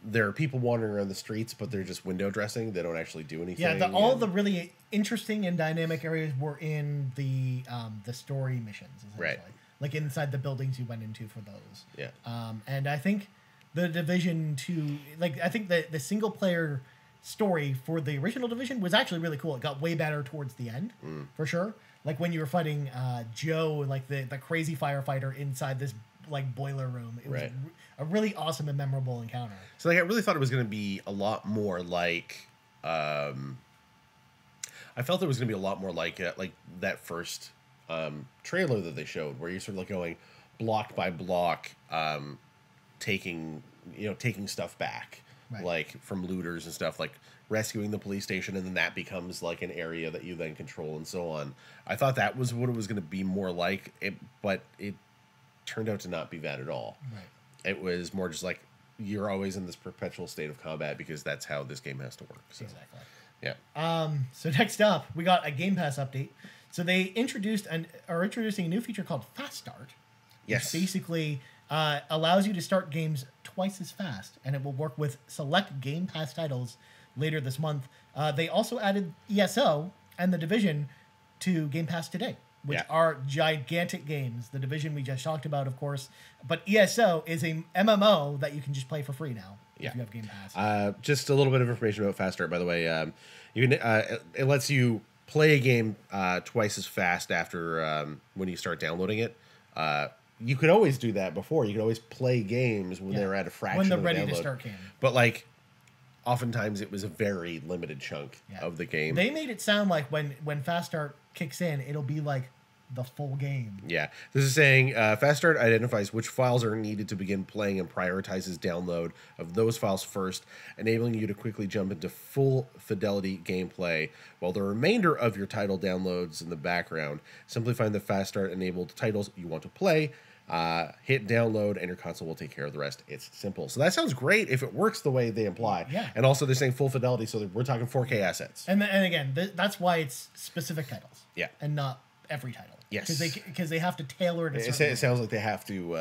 there are people wandering around the streets, but they're just window dressing. They don't actually do anything. Yeah, all the really interesting and dynamic areas were in the story missions, essentially. Right. Like inside the buildings you went into for those. Yeah. And I think the Division 2, like I think the single player story for the original Division was actually really cool. It got way better towards the end, for sure. Like when you were fighting Joe, like the crazy firefighter inside this like boiler room. It was a really awesome and memorable encounter. So like I really thought it was going to be a lot more like I felt it was going to be a lot more like that first trailer that they showed, where you're sort of like going block by block, taking stuff back, like from looters and stuff, like rescuing the police station, and then that becomes like an area that you then control and so on. I thought that was what it was going to be more like, but it turned out to not be that at all. Right. It was more just like you're always in this perpetual state of combat because that's how this game has to work. So, Exactly. yeah. So next up, we got a Game Pass update. So they are introducing a new feature called Fast Start. Yes. Which basically allows you to start games twice as fast, and it will work with select Game Pass titles later this month. They also added ESO and The Division to Game Pass today, which are gigantic games. The Division we just talked about, of course, but ESO is a MMO that you can just play for free now if you have Game Pass. Just a little bit of information about Fast Start, by the way. You can it lets you play a game twice as fast after when you start downloading it. You could always do that before. You could always play games when they're at a fraction when they're of ready download. to start game. But like, oftentimes it was a very limited chunk of the game. They made it sound like when Fast Start kicks in, it'll be like the full game. Yeah. This is saying Fast Start identifies which files are needed to begin playing and prioritizes download of those files first, enabling you to quickly jump into full fidelity gameplay, while the remainder of your title downloads in the background. Simply find the Fast Start enabled titles you want to play, hit download, and your console will take care of the rest. It's simple. So that sounds great if it works the way they imply. Yeah. And also they're saying full fidelity, so we're talking 4K assets. And again, that's why it's specific titles. Yeah. And not every title. Yes. Because they have to tailor it. It sounds like they have to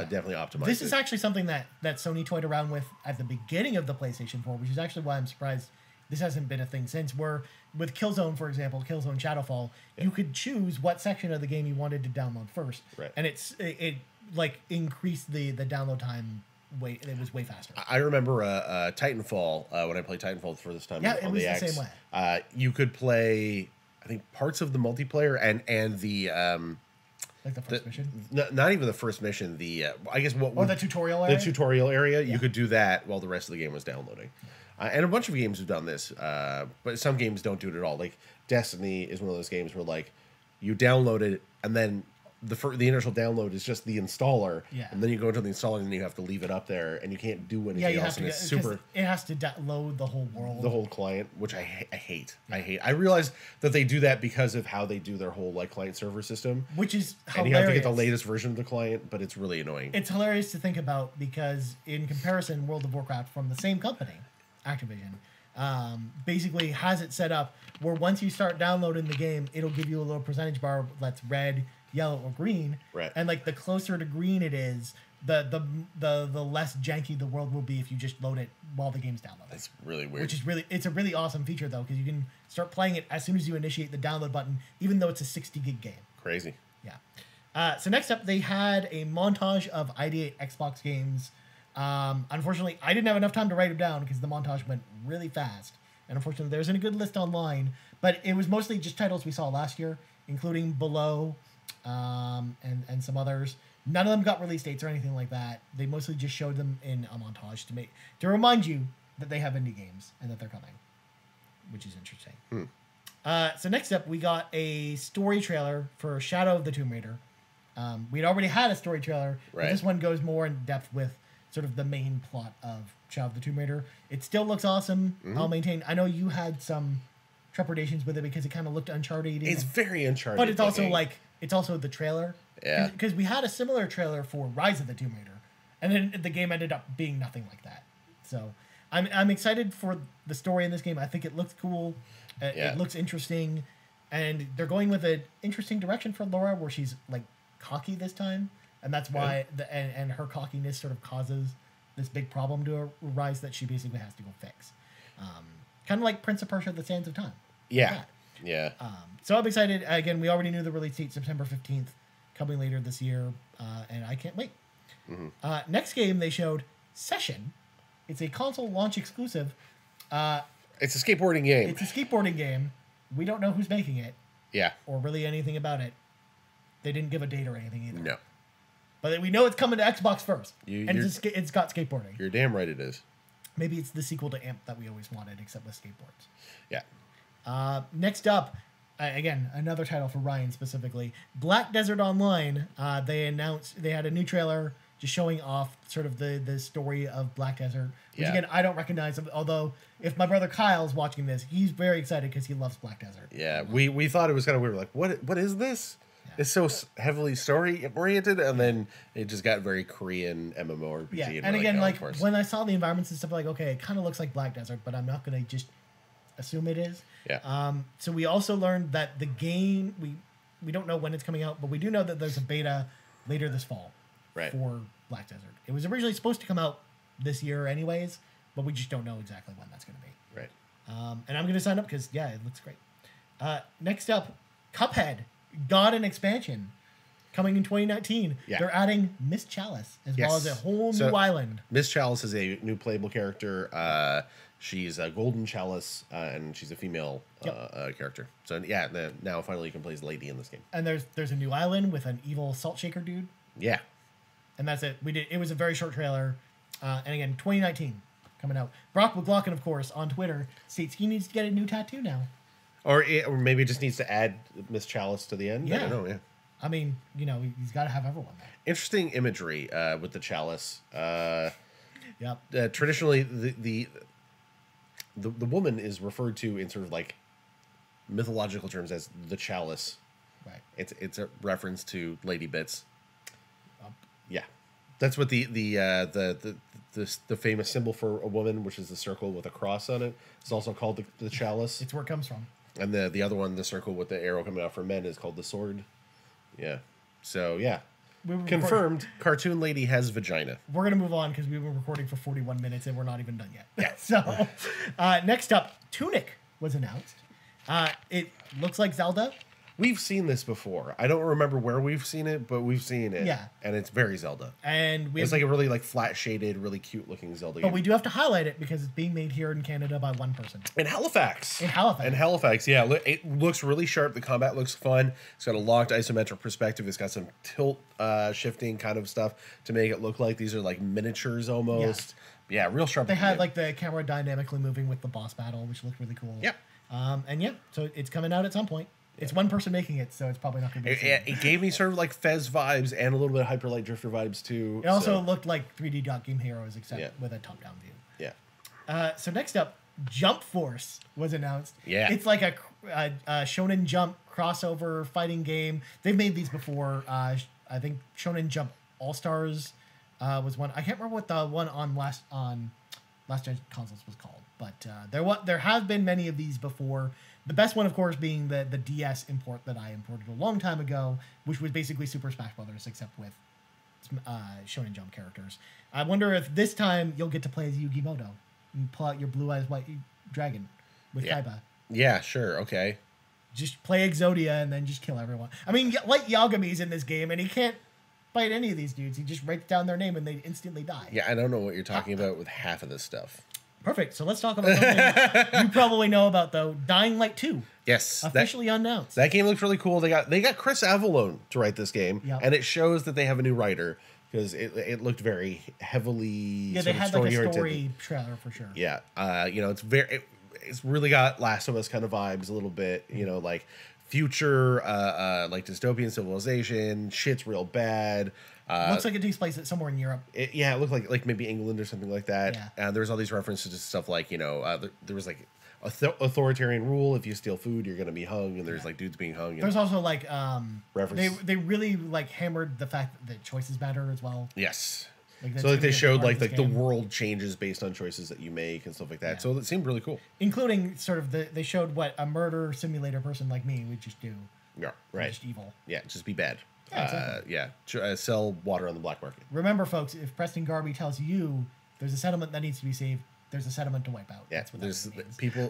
definitely optimize This is actually something that Sony toyed around with at the beginning of the PlayStation 4, which is actually why I'm surprised this hasn't been a thing since. Where with Killzone, for example, Killzone Shadowfall, you could choose what section of the game you wanted to download first, right? And it like increased the download time. It was way faster. I remember Titanfall when I played Titanfall for this time. Yeah, on it was the the X. same way. You could play, I think, parts of the multiplayer and the like the first mission. Not even the first mission. The I guess what the tutorial area. The tutorial area. You could do that while the rest of the game was downloading. And a bunch of games have done this, but some games don't do it at all. Like Destiny is one of those games where like you download it and then the initial download is just the installer, and then you go into the installer and you have to leave it up there and you can't do anything else. And it's super. It has to load the whole world, the whole client, which I hate. I hate. I realize that they do that because of how they do their whole like client server system, which is hilarious. And you have to get the latest version of the client, but it's really annoying. It's hilarious to think about because in comparison, World of Warcraft from the same company, Activision, basically has it set up where once you start downloading the game, it'll give you a little percentage bar that's red, yellow, or green. Right. And like the closer to green it is, the less janky the world will be if you just load it while the game's downloading. That's really weird. Which is it's a really awesome feature though, because you can start playing it as soon as you initiate the download button, even though it's a 60 gig game. Crazy. Yeah. So next up, they had a montage of ID8 Xbox games. Unfortunately, I didn't have enough time to write them down because the montage went really fast. And unfortunately, there isn't a good list online. But it was mostly just titles we saw last year, including Below and some others. None of them got release dates or anything like that. They mostly just showed them in a montage to remind you that they have indie games and that they're coming, which is interesting. So next up, we got a story trailer for Shadow of the Tomb Raider. We'd already had a story trailer, but this one goes more in depth with sort of the main plot of Shadow of the Tomb Raider. It still looks awesome. I'll maintain. I know you had some trepidations with it because it kind of looked Uncharted. It's very Uncharted, but it's also it's also the trailer. Yeah. Because we had a similar trailer for Rise of the Tomb Raider, and then the game ended up being nothing like that. So I'm excited for the story in this game. I think it looks cool. It looks interesting, and they're going with an interesting direction for Laura, where she's like cocky this time, and that's why and her cockiness sort of causes this big problem to arise that she basically has to go fix. Kind of like Prince of Persia: The Sands of Time. Yeah. Yeah. So I'm excited. Again, we already knew the release date, September 15th, coming later this year, and I can't wait. Next game they showed, Session. It's a console launch exclusive. It's a skateboarding game. It's a skateboarding game. We don't know who's making it. Yeah. Or really anything about it. They didn't give a date or anything either. No. But we know it's coming to Xbox first. And it's got skateboarding. You're damn right it is. Maybe it's the sequel to AMP that we always wanted, except with skateboards. Yeah. Next up, again, another title for Ryan specifically, Black Desert Online. They announced they had a new trailer just showing off sort of the story of Black Desert, which again I don't recognize. Although if my brother Kyle's watching this, he's very excited because he loves Black Desert. Yeah, we thought it was kind of weird. Like, what is this? Yeah. it's so heavily story oriented, and then it just got very Korean MMORPG. Yeah, and and we're again, oh, like of course. when I saw the environments and stuff, like okay, it kind of looks like Black Desert, but I'm not gonna just assume it is. Yeah. So we also learned that the game we don't know when it's coming out, but we do know that there's a beta later this fall Right. for Black Desert. It was originally supposed to come out this year, anyways, but we just don't know exactly when that's gonna be. Right. And I'm gonna sign up because yeah, it looks great. Next up, Cuphead got an expansion coming in 2019. Yeah. They're adding Miss Chalice as well as a whole new island. Miss Chalice is a new playable character. She's a golden chalice, and she's a female character. So yeah, now finally you can play as Lady in this game. And there's a new island with an evil salt shaker dude. Yeah. And that's it. It was a very short trailer. And again, 2019 coming out. Brock McLaughlin, of course, on Twitter states he needs to get a new tattoo now. Or maybe it just needs to add Miss Chalice to the end. Yeah. I don't know. Yeah. I mean, he's got to have everyone there. Interesting imagery with the chalice. Yep. Traditionally, the woman is referred to in sort of like mythological terms as the chalice. Right. It's a reference to Lady Bits. Yep. Yeah, that's what the famous symbol for a woman, which is the circle with a cross on it, is also called the chalice. It's where it comes from. And the other one, the circle with the arrow coming out for men, is called the sword. Yeah. So yeah, confirmed. Cartoon Lady has vagina. We're gonna move on because we've been recording for 41 minutes and we're not even done yet. Yeah. So next up, Tunic was announced. It looks like Zelda. We've seen this before. I don't remember where we've seen it, but we've seen it. Yeah. And it's very Zelda. And it's like a really like flat shaded, really cute looking Zelda But game. we do have to highlight it because it's being made here in Canada by one person. In Halifax. In Halifax, yeah. It looks really sharp. The combat looks fun. It's got a locked isometric perspective. It's got some tilt shifting kind of stuff to make it look like these are like miniatures almost. Yeah, real sharp. They had like the camera dynamically moving with the boss battle, which looked really cool. Yeah. And yeah, so it's coming out at some point. It's one person making it, so it's probably not going to be. It gave me sort of like Fez vibes and a little bit of Hyper Light Drifter vibes too. It also looked like 3D Dot Game Heroes, except with a top-down view. Yeah. So next up, Jump Force was announced. Yeah. It's like a Shonen Jump crossover fighting game. They've made these before. I think Shonen Jump All Stars was one. I can't remember what the one on last gen consoles was called, but there have been many of these before. The best one, of course, being the DS import that I imported a long time ago, which was basically Super Smash Brothers, except with Shonen Jump characters. I wonder if this time you'll get to play as Yugi Moto and pull out your blue eyes white dragon with Kaiba. Yeah, sure, okay. Just play Exodia and then just kill everyone. I mean, Light Yagami's in this game, and he can't fight any of these dudes. He just writes down their name and they instantly die. Yeah, I don't know what you're talking about with half of this stuff. Perfect. So let's talk about something you probably know about, though. Dying Light 2. Yes. Officially announced. That game looks really cool. They got Chris Avellone to write this game, and it shows that they have a new writer because it looked very heavily they had like a story trailer for sure. Yeah. It's really got Last of Us kind of vibes a little bit, like future like dystopian civilization, shit's real bad. Looks like it takes place somewhere in Europe. It looked like maybe England or something like that. Yeah. And there's all these references to stuff like, there was like authoritarian rule. If you steal food, you're going to be hung. And there's like dudes being hung. There's also like, reference. they really like hammered the fact that choices matter as well. Yes. So they showed like the world changes based on choices that you make and stuff like that. Yeah. So it seemed really cool. Including sort of they showed what a murder simulator person like me would just do. Yeah, right. Just evil. Yeah, just be bad. Yeah, exactly. Sell water on the black market. Remember, folks, if Preston Garvey tells you there's a settlement that needs to be saved, there's a settlement to wipe out. Yeah, that's what there's people.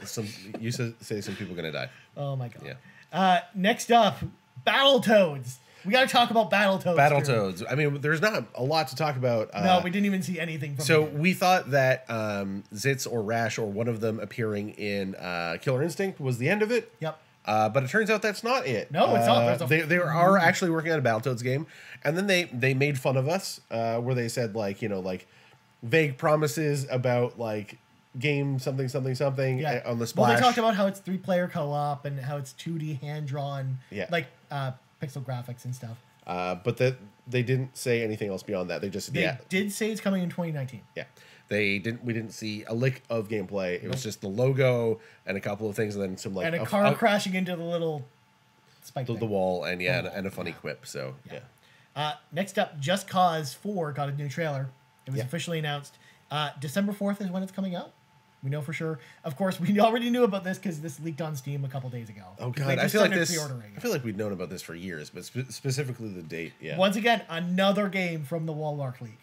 You say some people are gonna die. Oh my god. Yeah. Next up, Battletoads. We got to talk about Battletoads. Battletoads. I mean, there's not a lot to talk about. No, we didn't even see anything from So we thought that Zitz or Rash or one of them appearing in Killer Instinct was the end of it. Yep. But it turns out that's not it. No, it's not. They are actually working on a Battletoads game, and then they made fun of us where they said like vague promises about like game something on the Splash. Well, they talked about how it's 3-player co-op and how it's 2D hand drawn, like pixel graphics and stuff. But they didn't say anything else beyond that. They just did say it's coming in 2019. Yeah. We didn't see a lick of gameplay. It was just the logo and a couple of things, and then some like a car crashing into the little spike the thing. wall, and and a funny quip. So Next up, Just Cause 4 got a new trailer. It was Yeah. officially announced. December 4th is when it's coming out. We know for sure. Of course, we already knew about this because this leaked on Steam a couple days ago. Oh 'Cause god, they I just feel like started this. pre-ordering it. I feel like we've known about this for years, but specifically the date. Yeah, Once again, another game from the Walmart leak.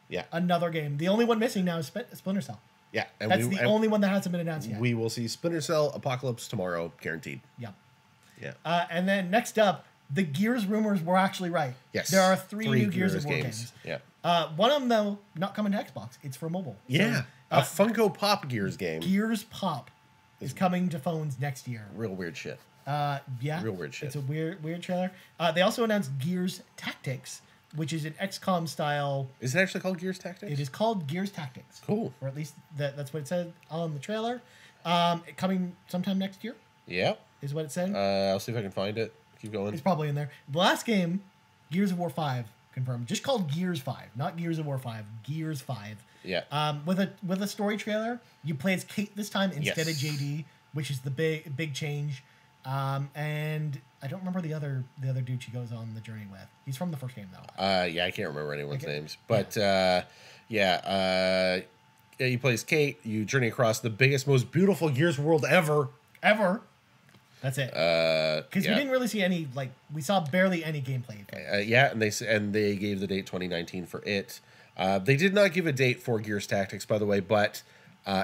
yeah, Another game. The only one missing now is Splinter Cell. yeah. And That's the only one that hasn't been announced yet. We will see Splinter Cell Apocalypse tomorrow, guaranteed. Yeah. Yeah. And then next up, the Gears rumors were actually right. Yes. There are three new Gears of War games. Yeah. One of them, though, not coming to Xbox. It's for mobile. Yeah. A Funko Pop Gears game. Gears Pop is coming to phones next year. Real weird shit. Yeah. Real weird shit. It's a weird trailer. They also announced Gears Tactics, which is an XCOM style. Is it actually called Gears Tactics? It is called Gears Tactics. Cool. Or at least that's what it said on the trailer. Coming sometime next year Yep. is what it said. I'll see if I can find it. Keep going. It's probably in there. The last game, Gears of War 5, confirmed. Just called Gears 5, not Gears of War 5. Gears 5. Yeah. With a story trailer, you play as Kate this time instead of Yes. JD, which is the big change. And I don't remember the other dude she goes on the journey with. He's from the first game though. Yeah, I can't remember anyone's names, but yeah, you play as Kate. You journey across the biggest, most beautiful Gears world ever. That's it. Because yeah. we didn't really see any we saw barely any gameplay. Yeah, and they gave the date 2019 for it. They did not give a date for Gears Tactics, by the way, but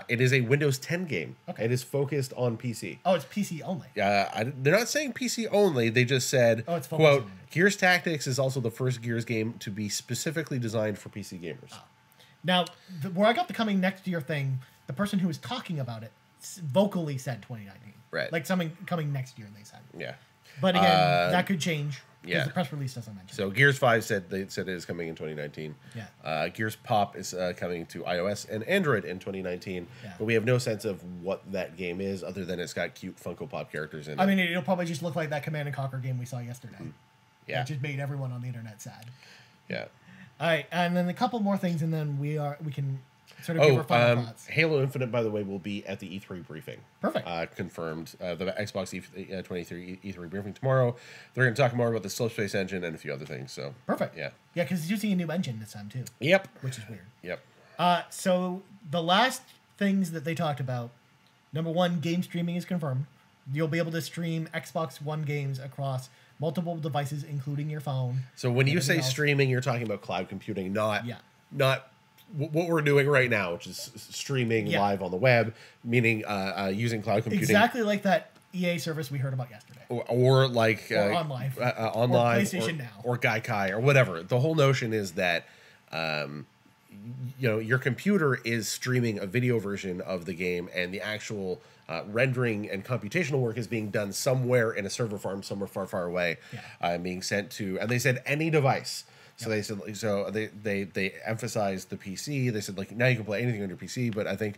it is a Windows 10 game. Okay. It is focused on PC. Oh, it's PC only. They're not saying PC only. They just said, Oh, it's focused quote, on it. Gears Tactics is also the first Gears game to be specifically designed for PC gamers. Now, where I got the coming next year thing, the person who was talking about it vocally said 2019. Right. Like something coming next year, they said. Yeah. But again, that could change. Because yeah. the press release doesn't mention So Gears 5 said it is coming in 2019. Yeah. Gears Pop is coming to iOS and Android in 2019. Yeah. But we have no sense of what that game is other than it's got cute Funko Pop characters in it. I mean, it'll probably just look like that Command and Conquer game we saw yesterday. Yeah. It just made everyone on the internet sad. Yeah. All right, and then a couple more things, and then we can sort of give our final thoughts. Halo Infinite, by the way, will be at the E3 briefing. Perfect. Confirmed. The Xbox 23 E3 briefing tomorrow. They're going to talk more about the Slipspace engine and a few other things. So Perfect. Yeah. Yeah, because it's using a new engine this time too. Yep. Which is weird. Yep. So the last things that they talked about, number one, game streaming is confirmed. You'll be able to stream Xbox One games across multiple devices, including your phone. So when you everything say else. streaming, you're talking about cloud computing, not what we're doing right now, which is streaming live on the web, meaning using cloud computing. Exactly like that EA service we heard about yesterday. Or like online. online, or PlayStation Now, or Gaikai, or whatever. The whole notion is that your computer is streaming a video version of the game, and the actual rendering and computational work is being done somewhere in a server farm, somewhere far, far away, being sent to. And they said any device. So they said they emphasized the PC. They said now you can play anything on your PC, but I think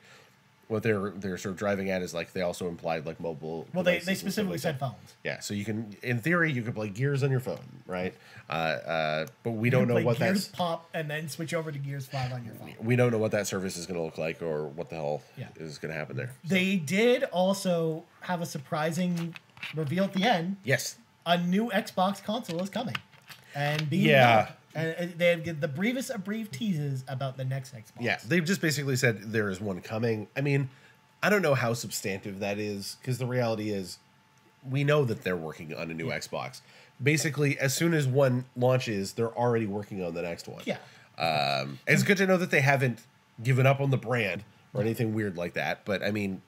what they're sort of driving at is they also implied mobile. Well, they devices specifically and said stuff like phones. that. Yeah, so you can, in theory, you could play Gears on your phone, right? But we don't know Play what Gears that's. Pop and then switch over to Gears 5 on your phone. We don't know what that service is going to look like or what the hell Yeah. is going to happen there. They did also have a surprising reveal at the end. Yes. A new Xbox console is coming. And being Yeah. And they have the briefest of brief teases about the next Xbox. Yeah, they've just basically said there is one coming. I mean, I don't know how substantive that is, because the reality is we know that they're working on a new Xbox. Basically, as soon as one launches, they're already working on the next one. Yeah. It's good to know that they haven't given up on the brand or anything weird like that. But I mean,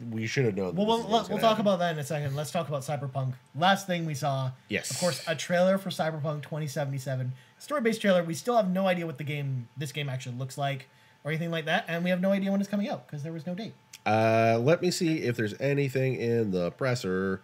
we should have known. Well, we'll talk about that in a second. Let's talk about Cyberpunk. Last thing we saw, Yes. of course, a trailer for Cyberpunk 2077. Story-based trailer. We still have no idea what this game actually looks like or anything like that, and we have no idea when it's coming out because there was no date. Let me see if there's anything in the presser.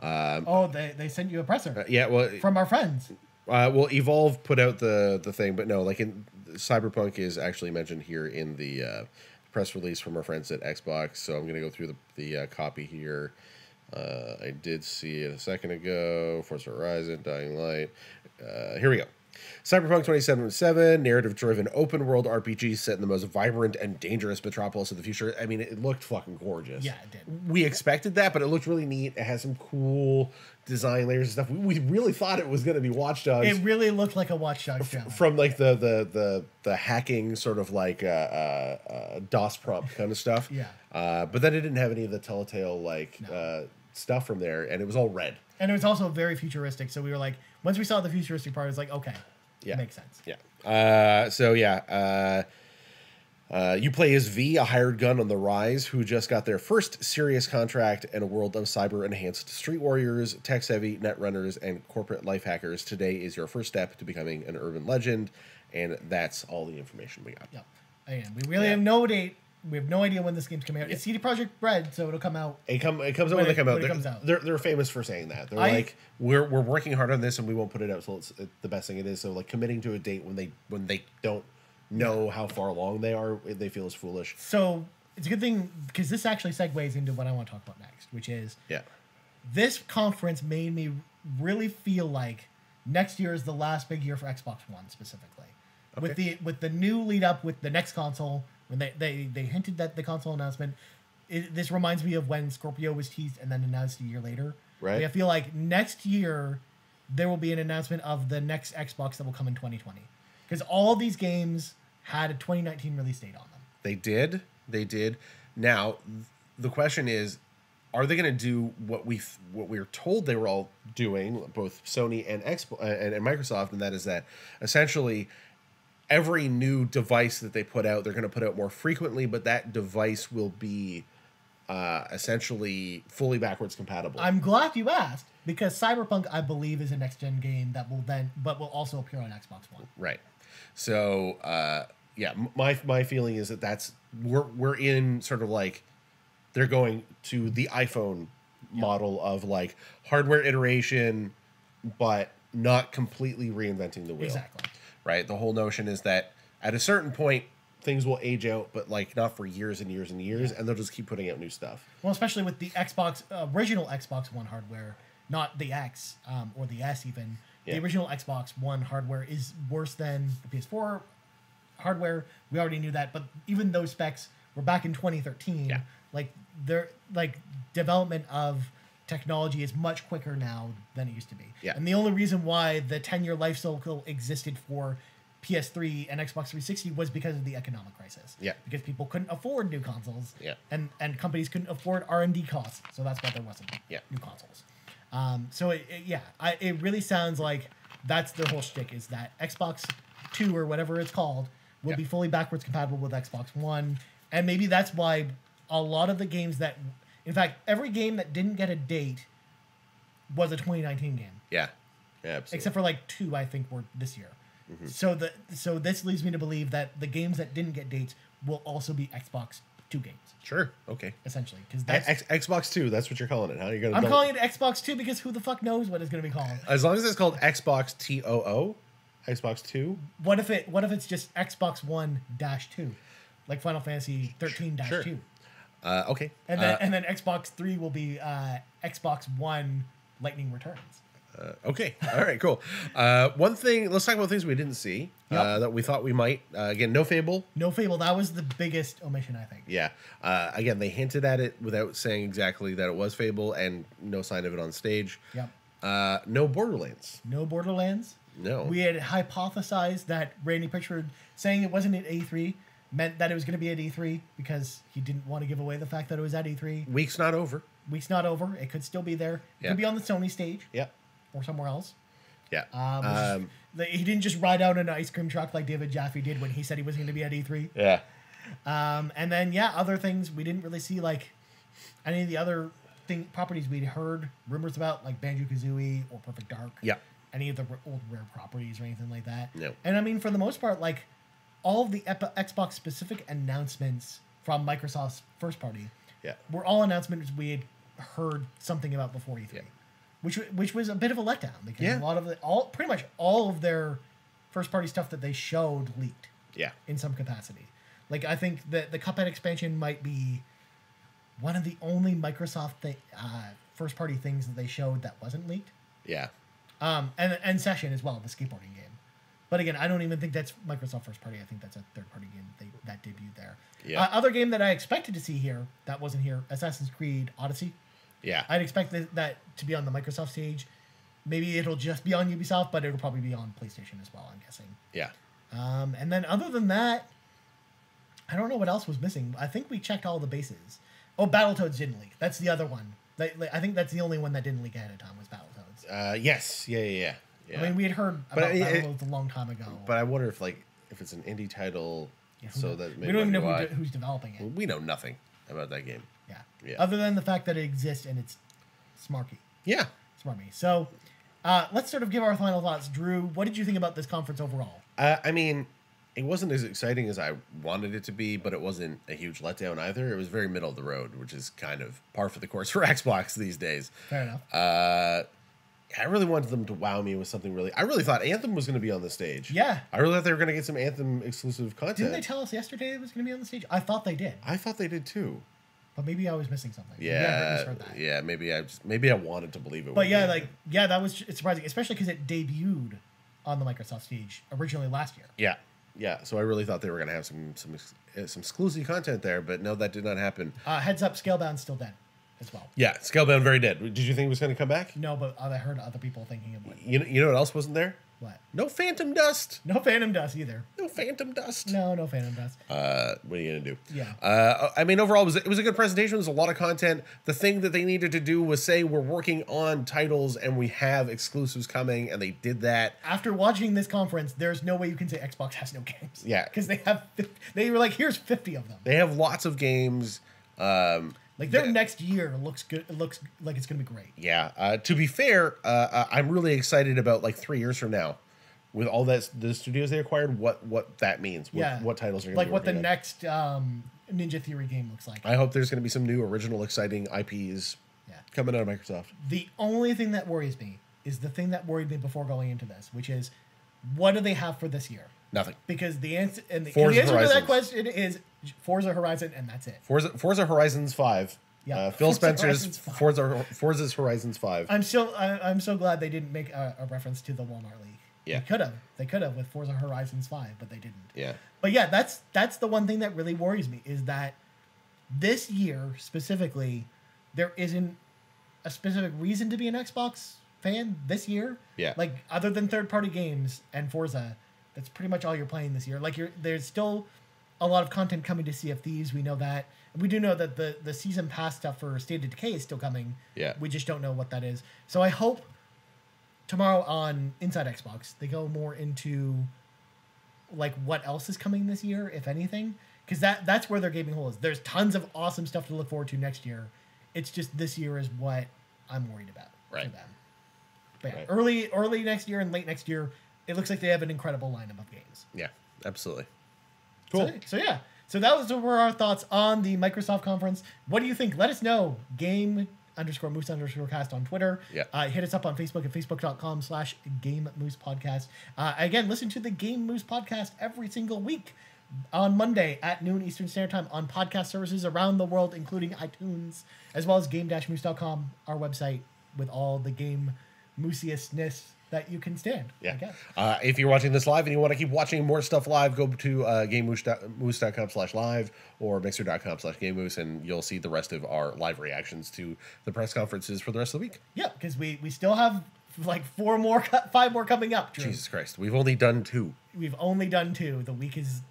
They sent you a presser. Yeah, well, From our friends. well, Evolve put out the thing, but no, Cyberpunk is actually mentioned here in the press release from our friends at Xbox. So I'm gonna go through the copy here. I did see it a second ago. Forza Horizon, Dying Light. Here we go. Cyberpunk 2077, narrative-driven open-world RPG set in the most vibrant and dangerous metropolis of the future. I mean, it looked fucking gorgeous. Yeah, it did. We expected that, but it looked really neat. It has some cool design layers and stuff. We really thought it was going to be Watch Dogs. It really looked like a Watch Dogs trailer. From like the hacking sort of like DOS prompt kind of stuff. Yeah. But then it didn't have any of the Telltale stuff from there, and it was all red. And it was also very futuristic, so we were like, once we saw the futuristic part, it was like, okay, Yeah. makes sense. Yeah. You play as V, a hired gun on the rise, who just got their first serious contract in a world of cyber-enhanced street warriors, tech-savvy net runners, and corporate life hackers. Today is your first step to becoming an urban legend, and that's all the information we got. Yep. And we really have no date. We have no idea when this game's coming out. It's CD Projekt Red, so it'll come out. It comes out when they come out. It comes out. They're famous for saying that. They're like, we're working hard on this, and we won't put it out until it's the best thing it is. So like committing to a date when they don't know how far along they are, they feel is foolish. So it's a good thing because this actually segues into what I want to talk about next, which is this conference made me really feel like next year is the last big year for Xbox One specifically. Okay. With the new lead up with the next console. When they hinted that the console announcement, this reminds me of when Scorpio was teased and then announced a year later. Right. Like I feel like next year there will be an announcement of the next Xbox that will come in 2020, because all these games had a 2019 release date on them. They did. Now, the question is, are they going to do what we were told they were all doing, both Sony and Microsoft, and that is that essentially every new device that they put out, they're going to put out more frequently, but that device will be essentially fully backwards compatible. I'm glad you asked, because Cyberpunk, I believe, is a next-gen game that will also appear on Xbox One. Right. So, my feeling is that we're in sort of like they're going to the iPhone model of like hardware iteration, but not completely reinventing the wheel. Exactly. Right. The whole notion is that at a certain point, things will age out, but like not for years and years and years, and they'll just keep putting out new stuff. Well, especially with the original Xbox One hardware, not the X or the S even. Yeah. The original Xbox One hardware is worse than the PS4 hardware. We already knew that, but even those specs were back in 2013. Yeah. Like development of technology is much quicker now than it used to be. Yeah. And the only reason why the 10-year life cycle existed for PS3 and Xbox 360 was because of the economic crisis. Yeah. Because people couldn't afford new consoles. Yeah. And companies couldn't afford R&D costs. So that's why there wasn't new consoles. So it really sounds like that's their whole shtick, is that Xbox 2 or whatever it's called will be fully backwards compatible with Xbox One. And maybe that's why a lot of the games that, in fact, every game that didn't get a date was a 2019 game. Yeah. Absolutely. Except for like 2, I think, were this year. Mm-hmm. So this leads me to believe that the games that didn't get dates will also be Xbox 2 games. Sure. Okay. Essentially, because that's Xbox 2. That's what you're calling it. How are you gonna? I'm calling it Xbox 2 because who the fuck knows what it's going to be called? As long as it's called Xbox TOO, Xbox 2. What if it's just Xbox 1-2, like Final Fantasy 13-2? Sure. Okay. And then Xbox 3 will be Xbox One Lightning Returns. Okay. All right, cool. One thing, let's talk about things we didn't see that we thought we might. Again, no Fable. No Fable. That was the biggest omission, I think. Yeah. Again, they hinted at it without saying exactly that it was Fable, and no sign of it on stage. Yep. No Borderlands. No Borderlands. No. We had hypothesized that Randy Pitchford saying it wasn't at E3 meant that it was going to be at E3 because he didn't want to give away the fact that it was at E3. Week's not over. Week's not over. It could still be there. It could be on the Sony stage. Yep. Or somewhere else. Yeah. He didn't just ride out in an ice cream truck like David Jaffe did when he said he was going to be at E3. Yeah. And then, other things we didn't really see, like any of the other properties we'd heard rumors about, like Banjo-Kazooie or Perfect Dark. Yeah. Any of the old Rare properties or anything like that. No. And I mean, for the most part, like all of the Xbox-specific announcements from Microsoft's first party were all announcements we had heard something about before E3. Yeah. Which was a bit of a letdown because a lot of pretty much all of their first party stuff that they showed leaked. Yeah. In some capacity. Like I think the Cuphead expansion might be one of the only Microsoft first party things that they showed that wasn't leaked. Yeah. And Session as well, the skateboarding game. But again, I don't even think that's Microsoft first party. I think that's a third party game that debuted there. Yeah. Other game that I expected to see here that wasn't here, Assassin's Creed Odyssey. Yeah. I'd expect that to be on the Microsoft stage. Maybe it'll just be on Ubisoft, but it'll probably be on PlayStation as well, I'm guessing. Yeah. And then other than that, I don't know what else was missing. I think we checked all the bases. Oh, Battletoads didn't leak. That's the other one. I think that's the only one that didn't leak ahead of time was Battletoads. Yes. Yeah. I mean, we had heard about Battletoads a long time ago. But I wonder if it's an indie title, so that we don't even know who's developing it. Well, we know nothing about that game. Yeah. Other than the fact that it exists and it's smarky. Yeah. Smarmy. So let's sort of give our final thoughts. Drew, what did you think about this conference overall? I mean, it wasn't as exciting as I wanted it to be, but it wasn't a huge letdown either. It was very middle of the road, which is kind of par for the course for Xbox these days. Fair enough. I really wanted them to wow me with something really... I really thought Anthem was going to be on the stage. Yeah. I really thought they were going to get some Anthem exclusive content. Didn't they tell us yesterday it was going to be on the stage? I thought they did. I thought they did too. But maybe I was missing something. Yeah, maybe I wanted to believe it. But yeah, that was surprising, especially because it debuted on the Microsoft stage originally last year. Yeah. So I really thought they were going to have some exclusive content there, but no, that did not happen. Heads up, Scalebound's still dead as well. Yeah, Scalebound very dead. Did you think it was going to come back? No, but I heard other people thinking it would. You know what else wasn't there? What? No Phantom Dust. No Phantom Dust either. No Phantom Dust. No Phantom Dust. What are you gonna do? Yeah. I mean, overall, it was a good presentation. It was a lot of content. The thing that they needed to do was say we're working on titles and we have exclusives coming, and they did that. After watching this conference, there's no way you can say Xbox has no games. Yeah, because they were like, here's 50 of them. They have lots of games. Like their next year looks good. It looks like it's gonna be great. Yeah. To be fair, I'm really excited about like 3 years from now, with all the studios they acquired. What that means. What titles are gonna like be what the on. next Ninja Theory game looks like. I hope there's gonna be some new original exciting IPs. Coming out of Microsoft. The only thing that worries me is the thing that worried me before going into this, which is what do they have for this year? Nothing. Because the answer to that question is Forza Horizon, and that's it. Forza Horizons 5. Yeah, Phil Spencer's Forza's Horizons 5. I'm so glad they didn't make a reference to the Walmart League. Yeah, they could have with Forza Horizons 5, but they didn't. Yeah, but yeah, that's the one thing that really worries me is that this year specifically there isn't a specific reason to be an Xbox fan this year. Yeah, like other than third-party games and Forza. That's pretty much all you're playing this year. Like there's still a lot of content coming to Sea of Thieves. We know that. We do know that the season pass stuff for State of Decay is still coming. Yeah. We just don't know what that is. So I hope tomorrow on Inside Xbox they go more into like what else is coming this year, if anything, because that's where their gaming hole is. There's tons of awesome stuff to look forward to next year. It's just this year is what I'm worried about for them. But yeah, early next year and late next year. It looks like they have an incredible lineup of games. Yeah, absolutely. Cool. So that were our thoughts on the Microsoft conference. What do you think? Let us know. Game_moose_cast on Twitter. Yeah. Hit us up on Facebook at facebook.com/GameMoosePodcast. Again, listen to the Game Moose podcast every single week on Monday at noon Eastern Standard Time on podcast services around the world, including iTunes, as well as game-moose.com, our website with all the game moosieousness that you can stand. Yeah. If you're watching this live and you want to keep watching more stuff live, go to gamemoose.com/live or mixer.com/gamemoose, and you'll see the rest of our live reactions to the press conferences for the rest of the week. Yeah, because we still have like 5 more coming up. Drew. Jesus Christ. We've only done 2. We've only done 2. The weekend's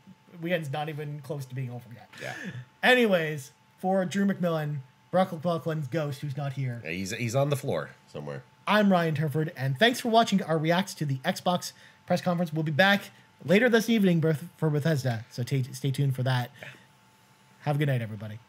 not even close to being over yet. Yeah. Anyways, for Drew McMillan, Brock McLaughlin's ghost, who's not here. Yeah, he's on the floor somewhere. I'm Ryan Turford, and thanks for watching our reacts to the Xbox press conference. We'll be back later this evening for Bethesda, so stay tuned for that. Have a good night, everybody.